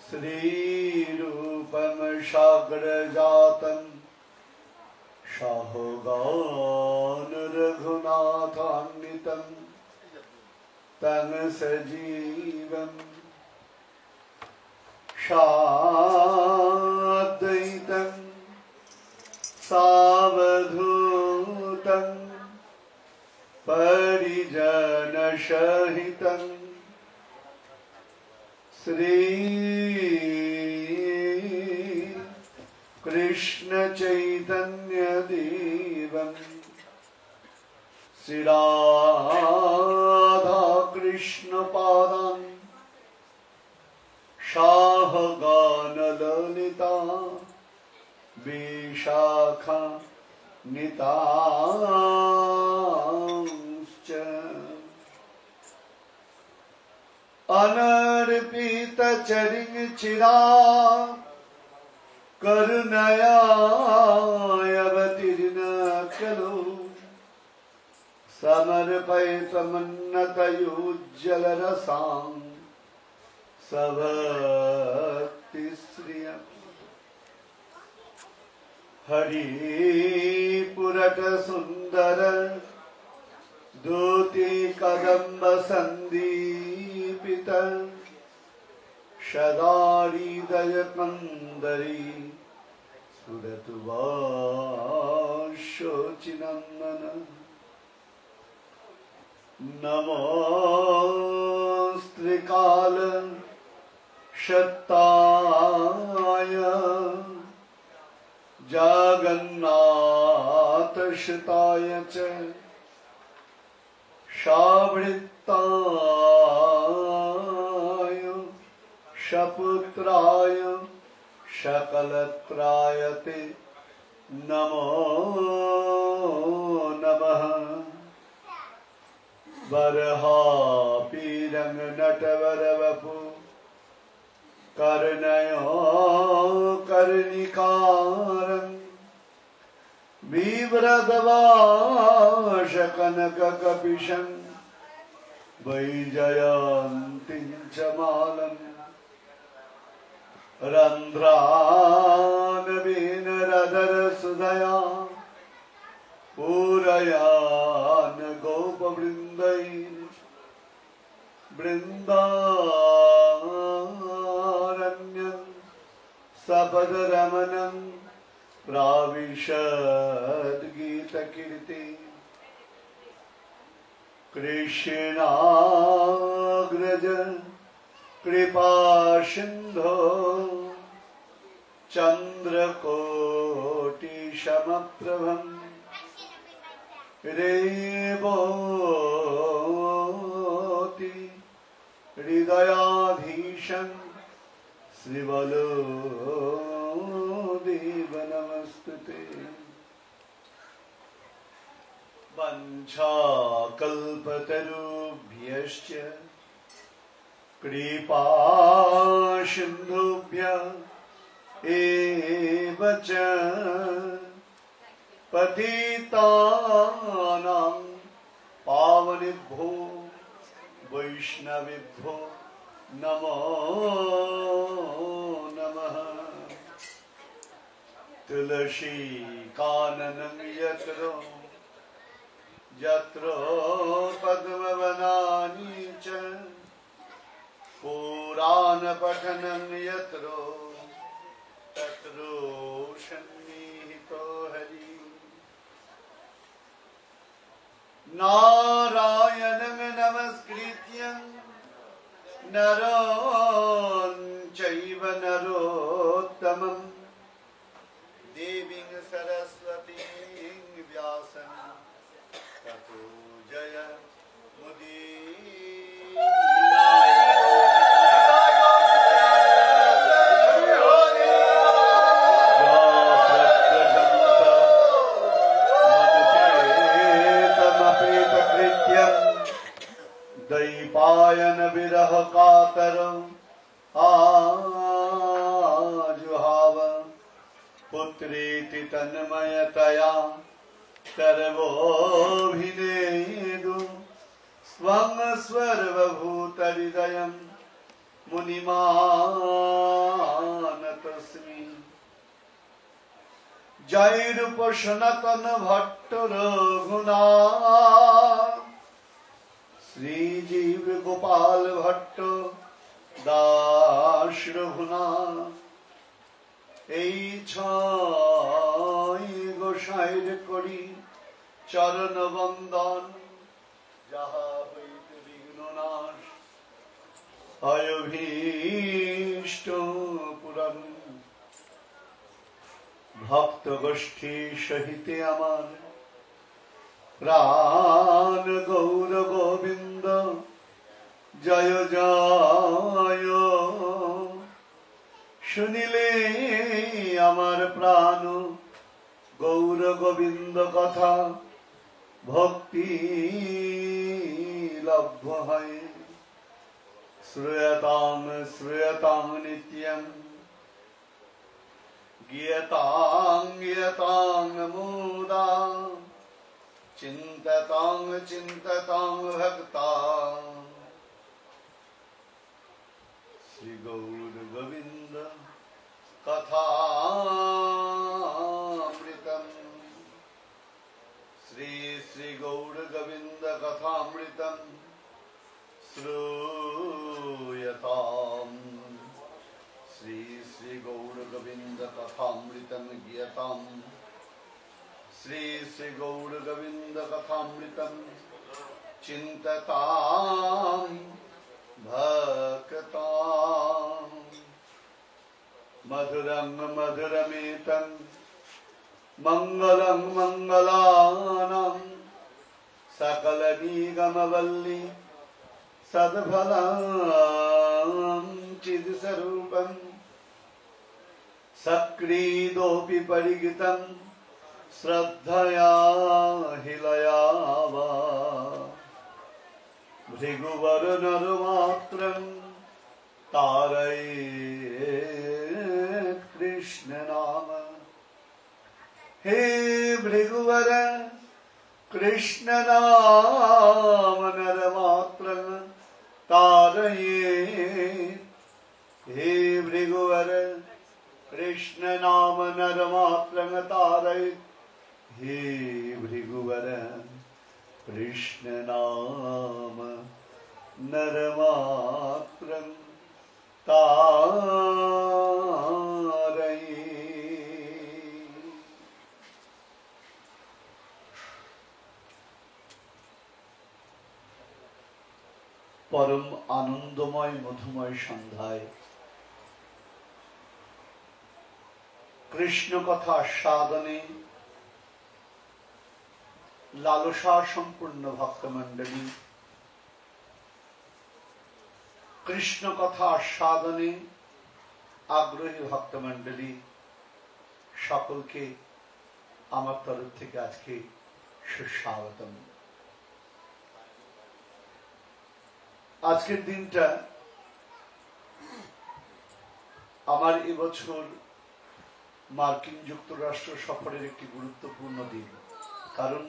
श्रीरूपं साग्रजातं शाहगान रघुनाथान्वितं तं सजीवं साद्वैतं सावधूतं परिजनसहितं श्री कृष्ण चैतन्य देवं श्री राधा कृष्ण पादान् शाहगान ललिता विशाखा नितांश्च अनर्पित चरिं चिरा करुणयावतीर्ण खलु समर्पयितमन्नतयुज्जलरसां सभक्तिश्रियम् हरिपुरट सुंदर दूती कदम्ब संदीपित सदाहृदय कंदरी सुरतुवाशोचिनंदन नमोस्त्रिकाल शताय जगन्नाथश्रिताय च शावृत्ताय शपुत्राय शकलत्राय ते नमो नमः वरहापीरं नटवरवपु कर्णयो कर्णिकारं बिभ्रद्वाशकनककपिशं वैजयन्तीं च मालम् रन्ध्रानवीनरधरसुधया पूरयान गोपवृन्दैर्वृन्दारण्यं सपदरमणं प्राविशद्गीतकीर्ति कृष्णाग्रज कृपासिन्धो चन्द्रकोटिसमप्रभं रेवती हृदयाधीशं श्रीवल्लदेव नमस्तुते। वञ्चाकल्पतरुभ्यश्च कृपा सिन्धुभ्य एव च पतितानां पावनेभ्यो वैष्णवेभ्यो नमो नमः। तुलसी काननं यत्र यत्र पद्मवनानि च पुराणपठनं यत्र तत्र सन्निहितो हरि। नारायणं नमस्कृत्य नरं चैव नरोत्तमं देवीं सरस्वतीं व्यासं ततो जयमुदीरये। दैपायन विरह कातर आजुहाव पुत्रेति तन्मयतया सर्वोऽभिनेदु स्वं सर्वभूतहृदयं मुनिमानतस्मि जय रूप सनातन भट्ट रघुनाथ श्रीजीव गोपाल भट्ट दास रघुनाथ এই ছয় গোসাইর করি চরণ বন্দন যাহা হইতে বিঘ্ন নাশ হয় অভীষ্ট পুরাণ ভক্ত গোষ্ঠী সহিতে আমার প্রাণ গৌর গোবিন্দ জয় জয় শুনিলে আমার প্রাণ গৌর গোবিন্দ কথা ভক্তি লভ্য হয় শ্রূয়তাং শ্রূয়তাং নিত্যং গীয়তাং গীয়তাং মুদা চিন্ততাং চিন্ততাং ভক্তাং শ্রী গৌর গোবিন্দ কথামৃতম শ্রী শ্রী গৌর গোবিন্দ কথামৃতম শ্রূয়তাম শ্রী শ্রী গৌর গোবিন্দ কথামৃতম গীয়তাম শ্রী শ্রী গৌর গোবিন্দ কথামৃতম চিন্ততাম ভক্তাম মধুরং মধুরমেতং মঙ্গলং মঙ্গলানাং সকল নিগমবল্লী সদ্ফলাং চিদ্স্বরূপং সক্রীদোপি পরিগিতং শ্রদ্ধয়া হিলয়া বা ভৃগুবর নরমাত্রং तारयेत् कृष्ण नाम हे भृगुवर कृष्ण नाम नरमात्र तारयेत् हे भृगुवर कृष्ण नाम नरमात्र तारयेत् हे भृगुवर कृष्ण नाम नरमात्र परम आनंदमय मधुमय सन्ध्याय कृष्ण कथा आस्वादने लालसा सम्पूर्ण भक्तमंडली कृष्ण कथा आस्वादने आग्रही भक्तमंडली सकल के आमार तरफ थेके आज के सुस्वागतम। आजकेर दिनटा आमार এবছর मार्किन যুক্তরাষ্ট্র सफरेर একটি গুরুত্বপূর্ণ दिन, कारण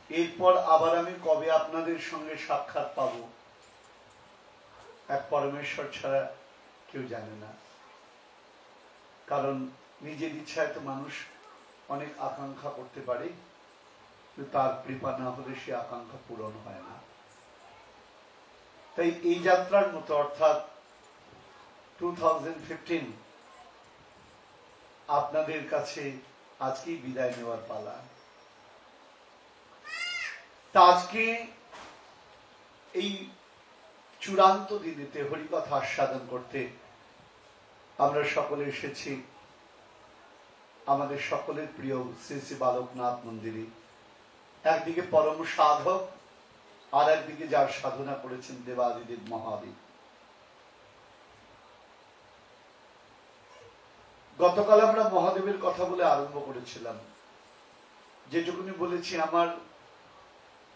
एरपर आबार आमी कबे आपनादेर संगे साक्षात पाबो एक परमेश्वर छाड़ा क्यों जाने ना, कारण निजेर इच्छाय तो मानुष अनेक आकांक्षा करते पारे किन्तु तार कृपा ना होले से आकांक्षा पूरण हय ना। ताई एई यात्रार मतो अर्थात 2015 आपनादेर काछे आजकेई बिदाय नेওয়ার पाला। ता आजके एई चूड़ान्त दिनेते हरिकथा आस्वादन करते आमरा सकले एसेछि आमादेर सकलेर प्रिय श्री श्री बालकनाथ मंदिरे। एकदिके परम साधक और एकदिके जार साधना करेছেন देवादिदेव महादेव। गतकाल आमरा महादेवेर कथा बोले आरम्भ करेছিলাম, जेटुकुनी বলেছি আমার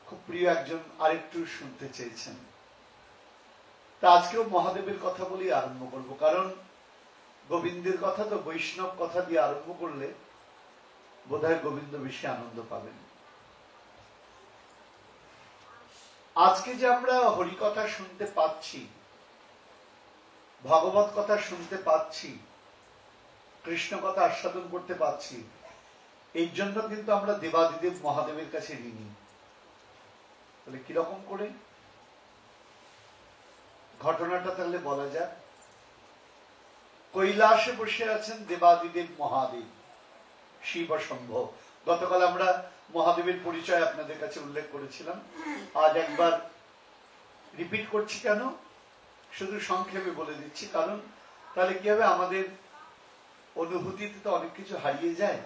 খুব প্রিয় একজন আরেকটু শুনতে চেয়েছেন। आज के महादेवेर कथा बोली आरम्भ करब, कारण गोविंदेर कथा तो वैष्णव कथा दिए आरम्भ करले बोधहय गोविंद बेशी आनंद पाबेन। আজকে যে আমরা হরিকথা শুনতে পাচ্ছি, ভগবত কথা শুনতে পাচ্ছি, কৃষ্ণ কথা আস্বাদন করতে পাচ্ছি, এই জন্য কিন্তু আমরা দেবাদিদেব মহাদেবের কাছে ঋণী। তাহলে কিরকম করে ঘটনাটা তাহলে বলা যাক। কৈলাসে বসে আছেন দেবাদিদেব মহাদেব, শিব শম্ভ। গতকাল আমরা মহাদেবের পরিচয় আপনাদের কাছে উল্লেখ করেছিলাম, আজ একবার রিপিট করছি। কেন? শুধু সংক্ষেপে বলে দিচ্ছি, কারণ তাহলে কি হবে, আমাদের অনুভূতিতে তো অনেক কিছু হারিয়ে যায়,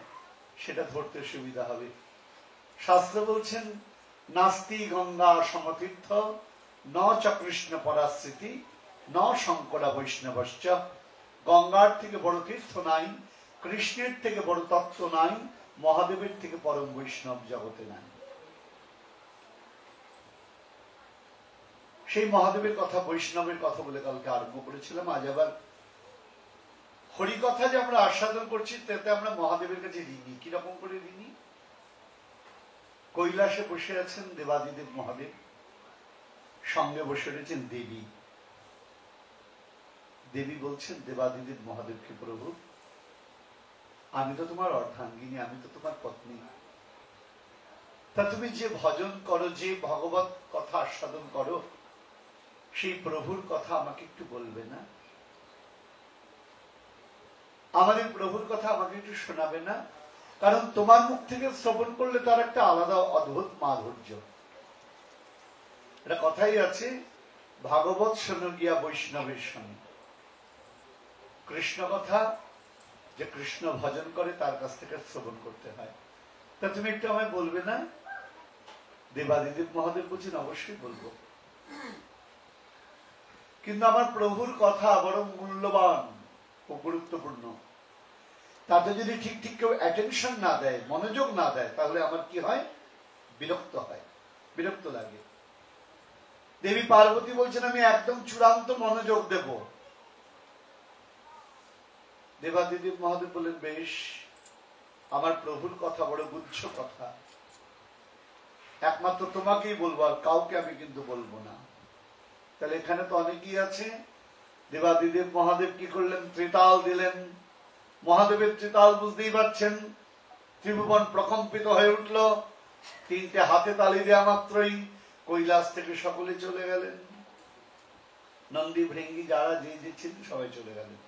সেটা ধরতে সুবিধা হবে। শাস্ত্র বলছেন, নাস্তি গঙ্গা সমতীর্থ ন চ কৃষ্ণ পরাস্মৃতি ন শঙ্করা বৈষ্ণবশ্চ। গঙ্গার থেকে বড় তীর্থ নাই, কৃষ্ণের থেকে বড় তত্ত্ব নাই, মহাদেবের থেকে পরম বৈষ্ণব জগতে নাই। সেই মহাদেবের কথা, বৈষ্ণবের কথা বলে কালকে আরম্ভ করেছিলাম। আজ আবার হরিকথা যে আমরা আস্বাদন করছি, তাতে আমরা মহাদেবের কাছে ঋণী। কিরকম করে ঋণী? কৈলাসে বসে আছেন দেবাদিদেব মহাদেব, সঙ্গে বসে রয়েছেন দেবী। দেবী বলছেন দেবাদিদেব মহাদেবকে, প্রভু আমি তো তোমার অর্ধাঙ্গিনী, আমি তো তোমার পত্নী, তা তুমি যে ভজন করো, যে ভগবত কথা আস্বাদন করো, সেই প্রভুর কথা আমাকে একটু বলবে না? আমাদের প্রভুর কথা আমাকে একটু শোনাবে না? কারণ তোমার মুখ থেকে শ্রবণ করলে তার একটা আলাদা অদ্ভুত মাধুর্য। এটা কথাই আছে, ভাগবত শোনো গিয়া বৈষ্ণবের সঙ্গে। কৃষ্ণ কথা যে কৃষ্ণ ভজন করে তার কাছ থেকে শ্রবণ করতে হয়। তা তুমি একটু আমায় বলবে না? দেবাদিদেব মহাদেব বলছেন, অবশ্যই বলবো, কিন্তু আমার প্রভুর কথা বড় মূল্যবান ও গুরুত্বপূর্ণ। তাতে যদি ঠিক ঠিক কেউ অ্যাটেনশন না দেয়, মনোযোগ না দেয়, তাহলে আমার কি হয়? বিরক্ত হয়, বিরক্ত লাগে। দেবী পার্বতী বলছেন, আমি একদম চূড়ান্ত মনোযোগ দেব। দেবাদিদেব মহাদেব বলেন, বেশ, আমার প্রভুর কথা বড় গুচ্ছ কথা, একমাত্র তোমাকেই বলবো, আর কাউকে আমি কিন্তু বলবো না। তাহলে এখানে তো অনেকেই আছে। দেবাদিদেব মহাদেব কি করলেন? ত্রিতাল দিলেন। মহাদেবের ত্রিতাল বুঝতেই পারছেন, ত্রিভুবন প্রকম্পিত হয়ে উঠল। তিনটে হাতে তালি দেওয়া মাত্রই কৈলাস থেকে সকলে চলে গেলেন। নন্দী ভৃঙ্গি যারা যে যে ছিলেন সবাই চলে গেলেন।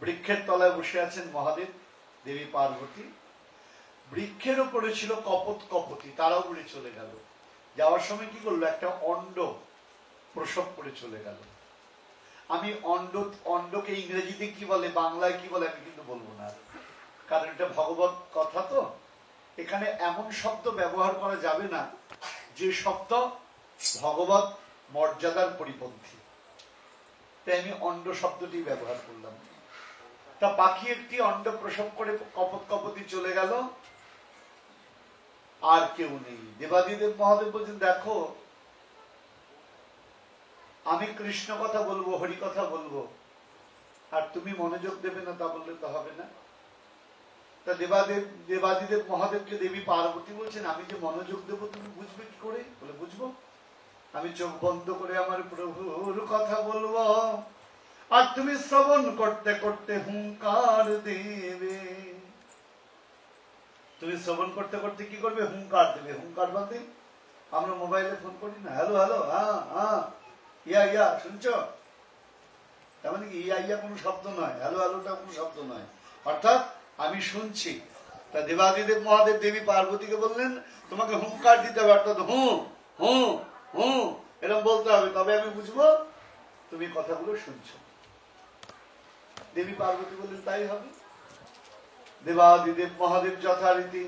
বৃক্ষের তলায় বসে আছেন মহাদেব, দেবী পার্বতী। বৃক্ষের উপরে ছিল কপত কপতি, তারাও উড়ে চলে গেল। যাওয়ার সময় কি করলো? একটা অন্ড প্রসব করে চলে গেল। আমি অন্ডকে ইংরেজিতে কি বলে, বাংলায় কি বলে আমি কিন্তু বলবো না, কারণ এটা ভগবত কথা তো। এখানে এমন শব্দ ব্যবহার করা যাবে না যে শব্দ ভগবত মর্যাদার পরিপন্থী, তাই আমি অন্ড শব্দটি ব্যবহার করলাম। তা পাখি একটি অন্ড প্রসব করে কপত কপতি চলে গেল, আর কেউ নেই। দেবাদিদেব মহাদেব বলছেন, দেখো আমি কৃষ্ণ কথা বলবো, হরি কথা বলবো, আর তুমি মনোযোগ দেবে না, তা বললে তো হবে না। তা দেবাদিদেব মহাদেবকে দেবী পার্বতী বলছেন, আমি যে মনোযোগ দেবো তুমি বুঝবে কি করে? বলে, বুঝবো, আমি চোখ বন্ধ করে আমার প্রভুর কথা বলবো, আর তুমি শ্রবণ করতে করতে হুঙ্কার দেবে। তুমি শ্রবণ করতে করতে কি করবে? হুঙ্কার দেবে। হুঙ্কার বলতে আমরা মোবাইলে ফোন করি না, হ্যালো হ্যালো, হ্যাঁ হ্যাঁ, ইয়া ইয়া, শুনছো? তার মানে কি ইয়া ইয়া কোনো শব্দ নয়, হ্যালো হ্যালোটা কোনো শব্দ নয়, অর্থাৎ আমি শুনছি। তা দেবাদিদেব মহাদেব দেবী পার্বতীকে বললেন, তোমাকে হুঙ্কার দিতে হবে, অর্থাৎ হু হু হু এরকম বলতে হবে, তবে আমি বুঝবো তুমি কথাগুলো শুনছো। দেবী পার্বতী বললেন, তাই হবে। দেবাদিদেব মহাদেব যথারীতি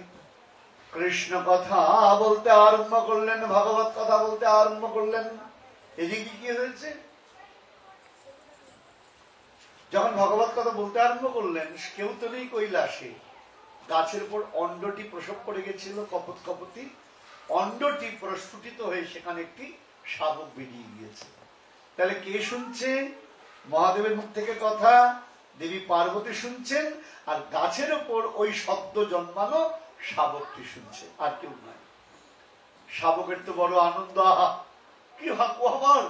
কৃষ্ণ কথা বলতে আরম্ভ করলেন, ভাগবত কথা বলতে আরম্ভ করলেন। এদিকে কি হয়েছে? যখন ভগবত কথা বলতে আরম্ভ করলেন, কেউ তো নেই কৈলাসে। গাছের উপর অন্ডটি প্রসব করে গেছিল কপত কপতি, অন্ডটি প্রস্ফুটিত হয়ে সেখানে একটি শাবক বেরিয়ে গিয়েছে। তাহলে কে শুনছে? মহাদেবের মুখ থেকে কথা দেবী পার্বতী শুনছেন, আর গাছের উপর ওই শব্দ জন্মানো শাবকটি শুনছে, আর কেউ নয়। শাবকের তো বড় আনন্দ, আহা কি ভাগ্য আমার,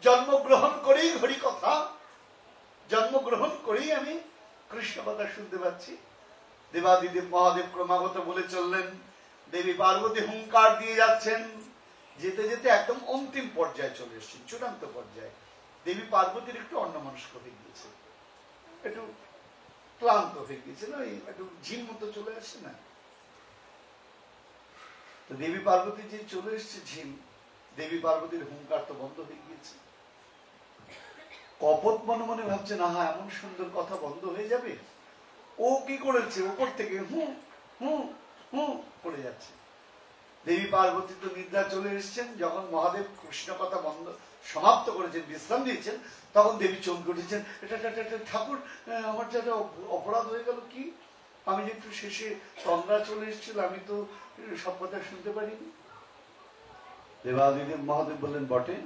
জন্মগ্রহণ করেই হরি কথা, জন্মগ্রহণ করেই আমি কৃষ্ণ কথা শুনতে পাচ্ছি। দেবাদিদেব মহাদেব ক্রমাগত বলে চললেন, দেবী পার্বতী হুঙ্কার দিয়ে যাচ্ছেন, যেতে যেতে একদম অন্তিম পর্যায়ে চলে এসেছেন, চূড়ান্ত পর্যায়ে। দেবী পার্বতীর একটু অন্যমনস্ক হয়ে গিয়েছে, একটু ক্লান্ত হয়ে গিয়েছে, না একটু ঝিম মতো চলে আসছে না। তো দেবী পার্বতী যে চলে এসছে ঝিম, দেবী পার্বতীর হুঙ্কার তো বন্ধ হয়ে গিয়েছে। কপট মনে মনে ভাবছে, না হ্যাঁ এমন সুন্দর কথা বন্ধ হয়ে যাবে। ও কি করেছে, উপর থেকে হু হু হু করে যাচ্ছে। দেবী পার্বতী তো নিদ্রা চলে এসেছেন। যখন মহাদেব কৃষ্ণ কথা বন্ধ সমাপ্ত করেছেন, বিশ্রাম দিয়েছেন, তখন দেবী চমকে উঠেছেন, এটা ঠাকুর আমার যে একটা অপরাধ হয়ে গেল, কি আমি যে একটু শেষে তন্দ্রা চলে এসেছিল, আমি তো সব কথা শুনতে পারিনি। দেবাদিদেব মহাদেব বললেন, বটে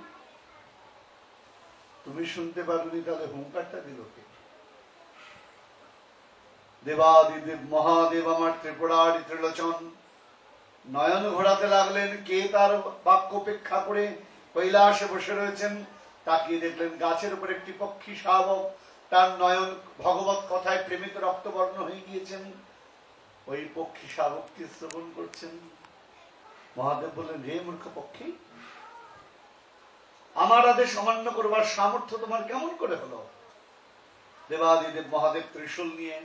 তুমি শুনতে পারোনি, তাহলে হুঙ্কারটা দিল কে? দেবাদিদেব মহাদেব আমার ত্রিপুরারি ত্রিলোচন নয়ন ঘোরাতে লাগলেন। কে তার বাক্য উপেক্ষা করে কৈলাসে বসে রয়েছেন, তাকিয়ে দেখলেন গাছের উপর একটি পক্ষী শাবক, তার নয়ন ভগবত কথায় প্রেমিত রক্তবর্ণ হয়ে গিয়েছেন। ওই পক্ষী শাবকটি শ্রবণ করছেন। মহাদেব বললেন, রে মূর্খ পক্ষী, আমার আদেশ অমান্য করবার সামর্থ্য তোমার কেমন করে হলো? দেবাদিদেব মহাদেব ত্রিশূল নিয়ে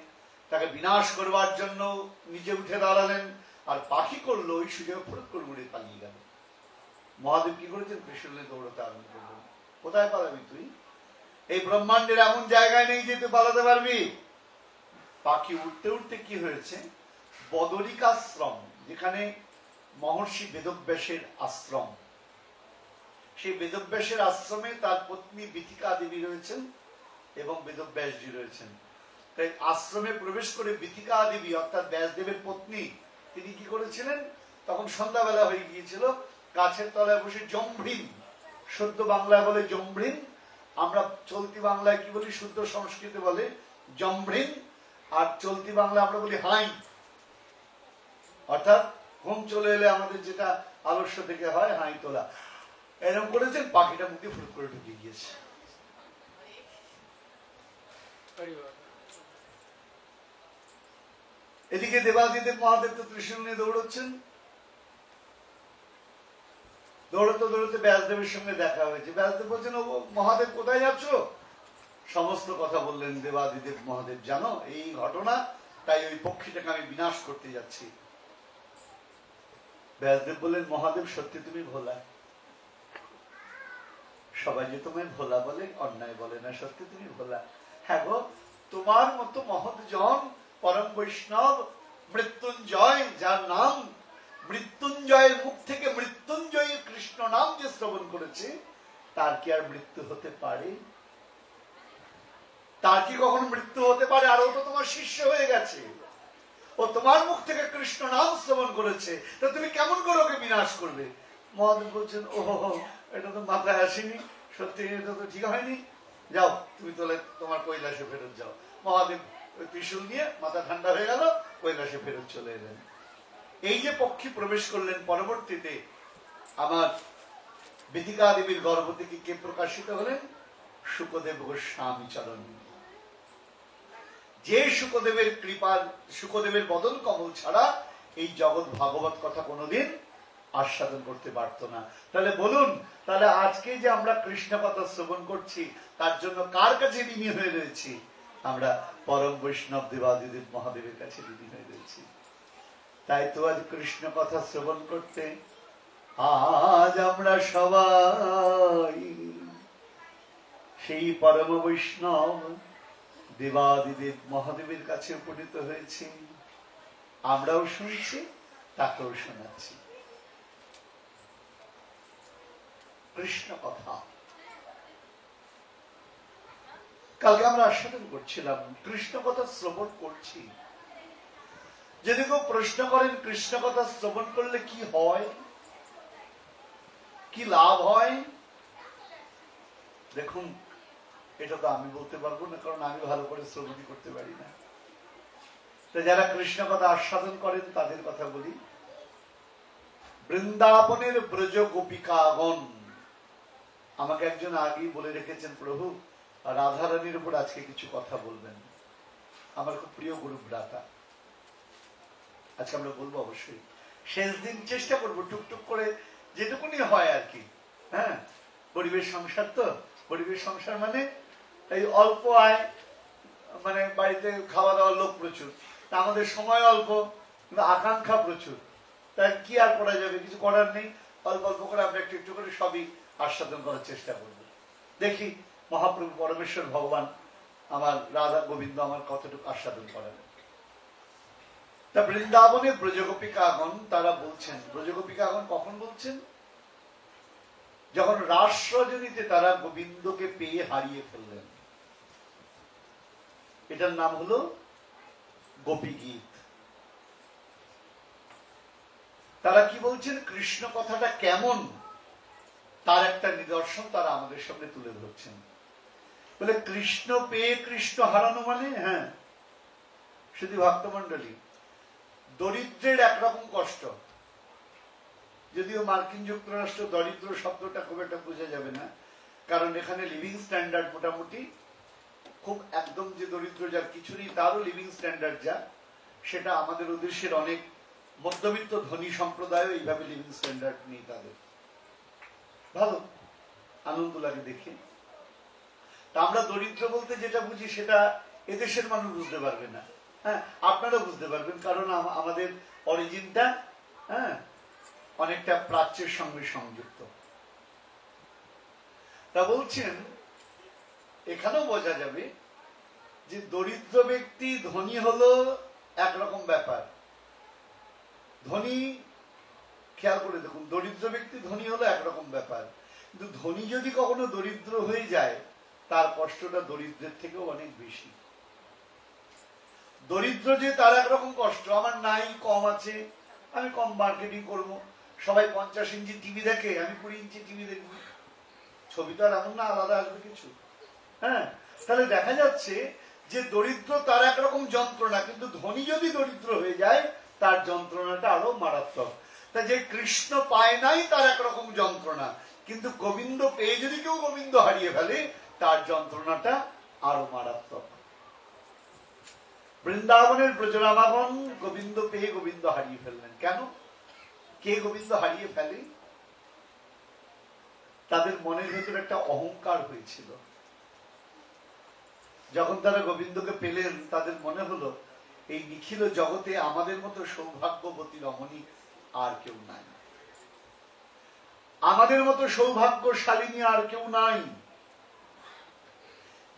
তাকে বিনাশ করবার জন্য নিজে উঠে দাঁড়ালেন, আর পাখি করলো ওই সুযোগে ফরক করে উড়ে পালিয়ে গেল। মহাদেব কি করেছেন? ত্রিশূল নিয়ে দৌড়াতে আরম্ভ করলেন। কোথায় পালাবি তুই? এই ব্রহ্মাণ্ডের এমন জায়গায় নেই যে তুই পালাতে পারবি। পাখি উঠতে উঠতে কি হয়েছে, বদরিকাশ্রম, যেখানে মহর্ষি বেদব্যাসের আশ্রম, সেই বেদব্যাসের আশ্রমে তার পত্নী বিথিকা দেবী রয়েছেন এবং বেদব্যাসজি রয়েছেন। তাই আশ্রমে প্রবেশ করে বিথিকা দেবী অর্থাৎ ব্যাসদেবের পত্নী, তিনি কি করেছিলেন, তখন সন্ধ্যাবেলা হয়ে গিয়েছিল, গাছের তলায় বসে জম্ভৃণ, শুদ্ধ বাংলায় বলে জম্ভৃণ, আমরা চলতি বাংলায় কি বলি, শুদ্ধ সংস্কৃতে বলে জম্ভৃণ, আর চলতি বাংলা আমরা বলি হাই, অর্থাৎ ঘুম চলে এলে আমাদের যেটা আলস্য থেকে হয়, হাই তোলা। এরকম করেছেন, পাখিটা মুখে ফুট করে ঢুকে গিয়েছে। এদিকে দেবাদিদেব মহাদেব তো ত্রিশূল নিয়ে দৌড়চ্ছেন। দৌড়তে দৌড়তে ব্যাসদেবের সঙ্গে দেখা হয়েছে। ব্যাসদেব বলছেন, ও মহাদেব কোথায় যাচ্ছ? সমস্ত কথা বললেন দেবাদিদেব মহাদেব, জানো এই ঘটনা, তাই ওই পক্ষীটাকে আমি বিনাশ করতে যাচ্ছি। ব্যাসদেব বললেন, মহাদেব সত্যি তুমি ভোলা, সবাই যে তোমায় ভোলা বলে, অন্যায় বলে না, সত্যি তুমি ভোলা। হ্যাঁ গো, তোমার মতো মহৎ জন, পরম বৈষ্ণব, মৃত্যুঞ্জয়, যার নাম মৃত্যুঞ্জয়ের মুখ থেকে মৃত্যুঞ্জয়ী কৃষ্ণ নাম যে শ্রবণ করেছে, তার কি আর মৃত্যু হতে পারে? তার কি কখনো মৃত্যু হতে পারে? আর ও তো তোমার শিষ্য হয়ে গেছে, ও তোমার মুখ থেকে কৃষ্ণ নাম শ্রবণ করেছে, তো তুমি কেমন করে ওকে বিনাশ করবে? মহাদেব বলছেন, ও এটা তো মাথায় আসেনি, সত্যি এটা তো ঠিক হয়নি, যাও তুমি তাহলে তোমার কৈলাসে ফেরত যাও। মহাদেব ওই ত্রিশূল নিয়ে মাথা ঠান্ডা হয়ে গেল, কৈলাসে ফেরত চলে এলেন। এই যে পক্ষী প্রবেশ করলেন, পরবর্তীতে আমার বিথিকা দেবীর গর্ভ থেকে কে প্রকাশিত হলেন? শুকদেব গোস্বামী চরণ। যে শুকদেবের কৃপার, শুকদেবের বদন কমল ছাড়া এই জগৎ ভাগবত কথা কোনোদিন আস্বাদন করতে পারত না। তাহলে বলুন, তাহলে আজকে যে আমরা কৃষ্ণ কথা শ্রবণ করছি, তার জন্য কার কাছে ঋণী হয়ে রয়েছি? আমরা পরম বৈষ্ণব দেবাদিদেব মহাদেবের কাছে ঋণী হয়ে রয়েছি। তাই তো আজ কৃষ্ণ কথা শ্রবণ করতে আজ আমরা সবাই সেই পরম বৈষ্ণব দেবাদিদেব মহাদেবের কাছে উপনীত হয়েছি। আমরাও শুনছি, তাকেও শোনাচ্ছি কৃষ্ণ কথা। কালকে আমরা আস্বাদন করছিলাম, কৃষ্ণ কথা শ্রবণ করছি। যদি কেউ প্রশ্ন করেন কৃষ্ণ কথা শ্রবণ করলে কি হয়, কি লাভ হয়, দেখুন এটা তো আমি বলতে পারবো না, কারণ আমি ভালো করে শ্রবণই করতে পারি না। তো যারা কৃষ্ণ কথা আস্বাদন করেন তাদের কথা বলি। বৃন্দাবনের ব্রজ গোপিকাগণ। আমাকে একজন আগেই বলে রেখেছেন, প্রভু রাধারানীর উপর আজকে কিছু কথা বলবেন। আমার খুব প্রিয় গুরু ভ্রাতা, আজকে আমরা বলবো অবশ্যই। শেষ দিন চেষ্টা করবো টুকটুক করে যেটুকুনি হয় আর কি। হ্যাঁ, পরিবেশ সংসার তো, পরিবেশ সংসার মানে এই অল্প আয়, মানে বাড়িতে খাওয়া দাওয়ার লোক প্রচুর, আমাদের সময় অল্প কিন্তু আকাঙ্ক্ষা প্রচুর। তাই কি আর করা যাবে, কিছু করার নেই। অল্প অল্প করে আমরা একটু একটু করে সবই আস্বাদন করার চেষ্টা করব। দেখি মহাপ্রভু পরমেশ্বর ভগবান আমার রাধা গোবিন্দ আমার কতটুকু আস্বাদন করেন। তা বৃন্দাবনে ব্রজগোপিকাগণ তারা বলছেন, ব্রজগোপিকাগণ কখন বলছেন? যখন রাস রজনীতে তারা গোবিন্দকে পেয়ে হারিয়ে ফেললেন। এটার নাম হলো গোপী গীত। তারা কি বলছেন, কৃষ্ণ কথাটা কেমন তার একটা নিদর্শন তারা আমাদের সামনে তুলে ধরছেন। বলে কৃষ্ণ পেয়ে কৃষ্ণ হারানো মানে, হ্যাঁ শুধু ভক্তমন্ডলী, দরিদ্রের একরকম কষ্ট। যদিও মার্কিন যুক্তরাষ্ট্র দরিদ্র শব্দটা খুব একটা বোঝা যাবে না, কারণ এখানে লিভিং স্ট্যান্ডার্ড মোটামুটি খুব একদম যে দরিদ্র যার কিছু নেই তারও লিভিং স্ট্যান্ডার্ড যা, সেটা আমাদের ওদেশের অনেক মধ্যবিত্ত ধনী সম্প্রদায়ও এইভাবে লিভিং স্ট্যান্ডার্ড নেই তাদের। ভালো আনন্দ লাগে দেখে। তা আমরা দরিদ্র বলতে যেটা বুঝি সেটা এদেশের মানুষ বুঝতে পারবে না। হ্যাঁ, আপনারা বুঝতে পারবেন, কারণ আমাদের অরিজিনটা হ্যাঁ অনেকটা প্রাচ্যের সঙ্গে সংযুক্ত। তা বলছেন এখানেও বোঝা যাবে যে দরিদ্র ব্যক্তি ধনী হলো একরকম ব্যাপার। ধনী, খেয়াল করে দেখুন, দরিদ্র ব্যক্তি ধনী হলো একরকম ব্যাপার, কিন্তু ধনী যদি কখনো দরিদ্র হয়ে যায় তার কষ্টটা দরিদ্রের থেকেও অনেক বেশি। দরিদ্র যে তার একরকম কষ্ট, আমার নাই, কম আছে, আমি কম মার্কেটিং করবো, সবাই 50 ইঞ্চি টিভি দেখে, আমি 20 ইঞ্চি টিভি দেখবো, ছবি তো আর এমন না আলাদা আসবে কিছু। হ্যাঁ, তাহলে দেখা যাচ্ছে যে দরিদ্র তার একরকম যন্ত্রণা, কিন্তু ধনী যদি দরিদ্র হয়ে যায় তার যন্ত্রণাটা আরো মারাত্মক। তা যে কৃষ্ণ পায় নাই তার একরকম যন্ত্রণা, কিন্তু গোবিন্দ পেয়ে যদি কেউ গোবিন্দ হারিয়ে ফেলে তার যন্ত্রণাটা আরো মারাত্মক। বৃন্দাবনের ব্রজরামাগণ গোবিন্দ পেয়ে গোবিন্দ হারিয়ে ফেললেন। কেন? কে গোবিন্দ হারিয়ে ফেলে? তাদের মনের ভেতর একটা অহংকার হয়েছিল। যখন তারা গোবিন্দকে পেলেন তাদের মনে হলো এই নিখিল জগতে আমাদের মতো সৌভাগ্যবতী রমণী আর কেউ নাই, আমাদের মতো সৌভাগ্যশালিনী আর কেউ নাই।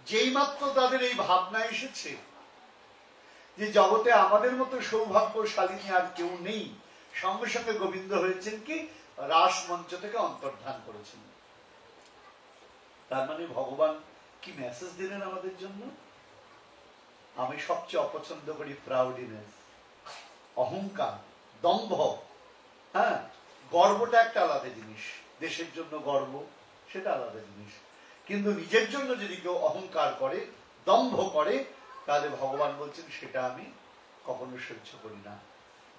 যেই মাত্র তাদের এই ভাবনা এসেছে যে জগতে আমাদের মতো সৌভাগ্যশালিনী আর কেউ নেই, সঙ্গে সঙ্গে গোবিন্দ হয়েছেন কি রাস মঞ্চ থেকে অন্তর্ধান করেছেন। তার মানে ভগবান কি মেসেজ দিলেন আমাদের জন্য? আমি সবচেয়ে অপছন্দ করি প্রাউডিনেস, অহংকার, দম্ভ। হ্যাঁ, গর্বটা একটা আলাদা জিনিস, দেশের জন্য গর্ব সেটা আলাদা জিনিস, কিন্তু নিজের জন্য যদি কেউ অহংকার করে, দম্ভ করে, তাহলে ভগবান বলছেন সেটা আমি কখনো সহ্য করি না।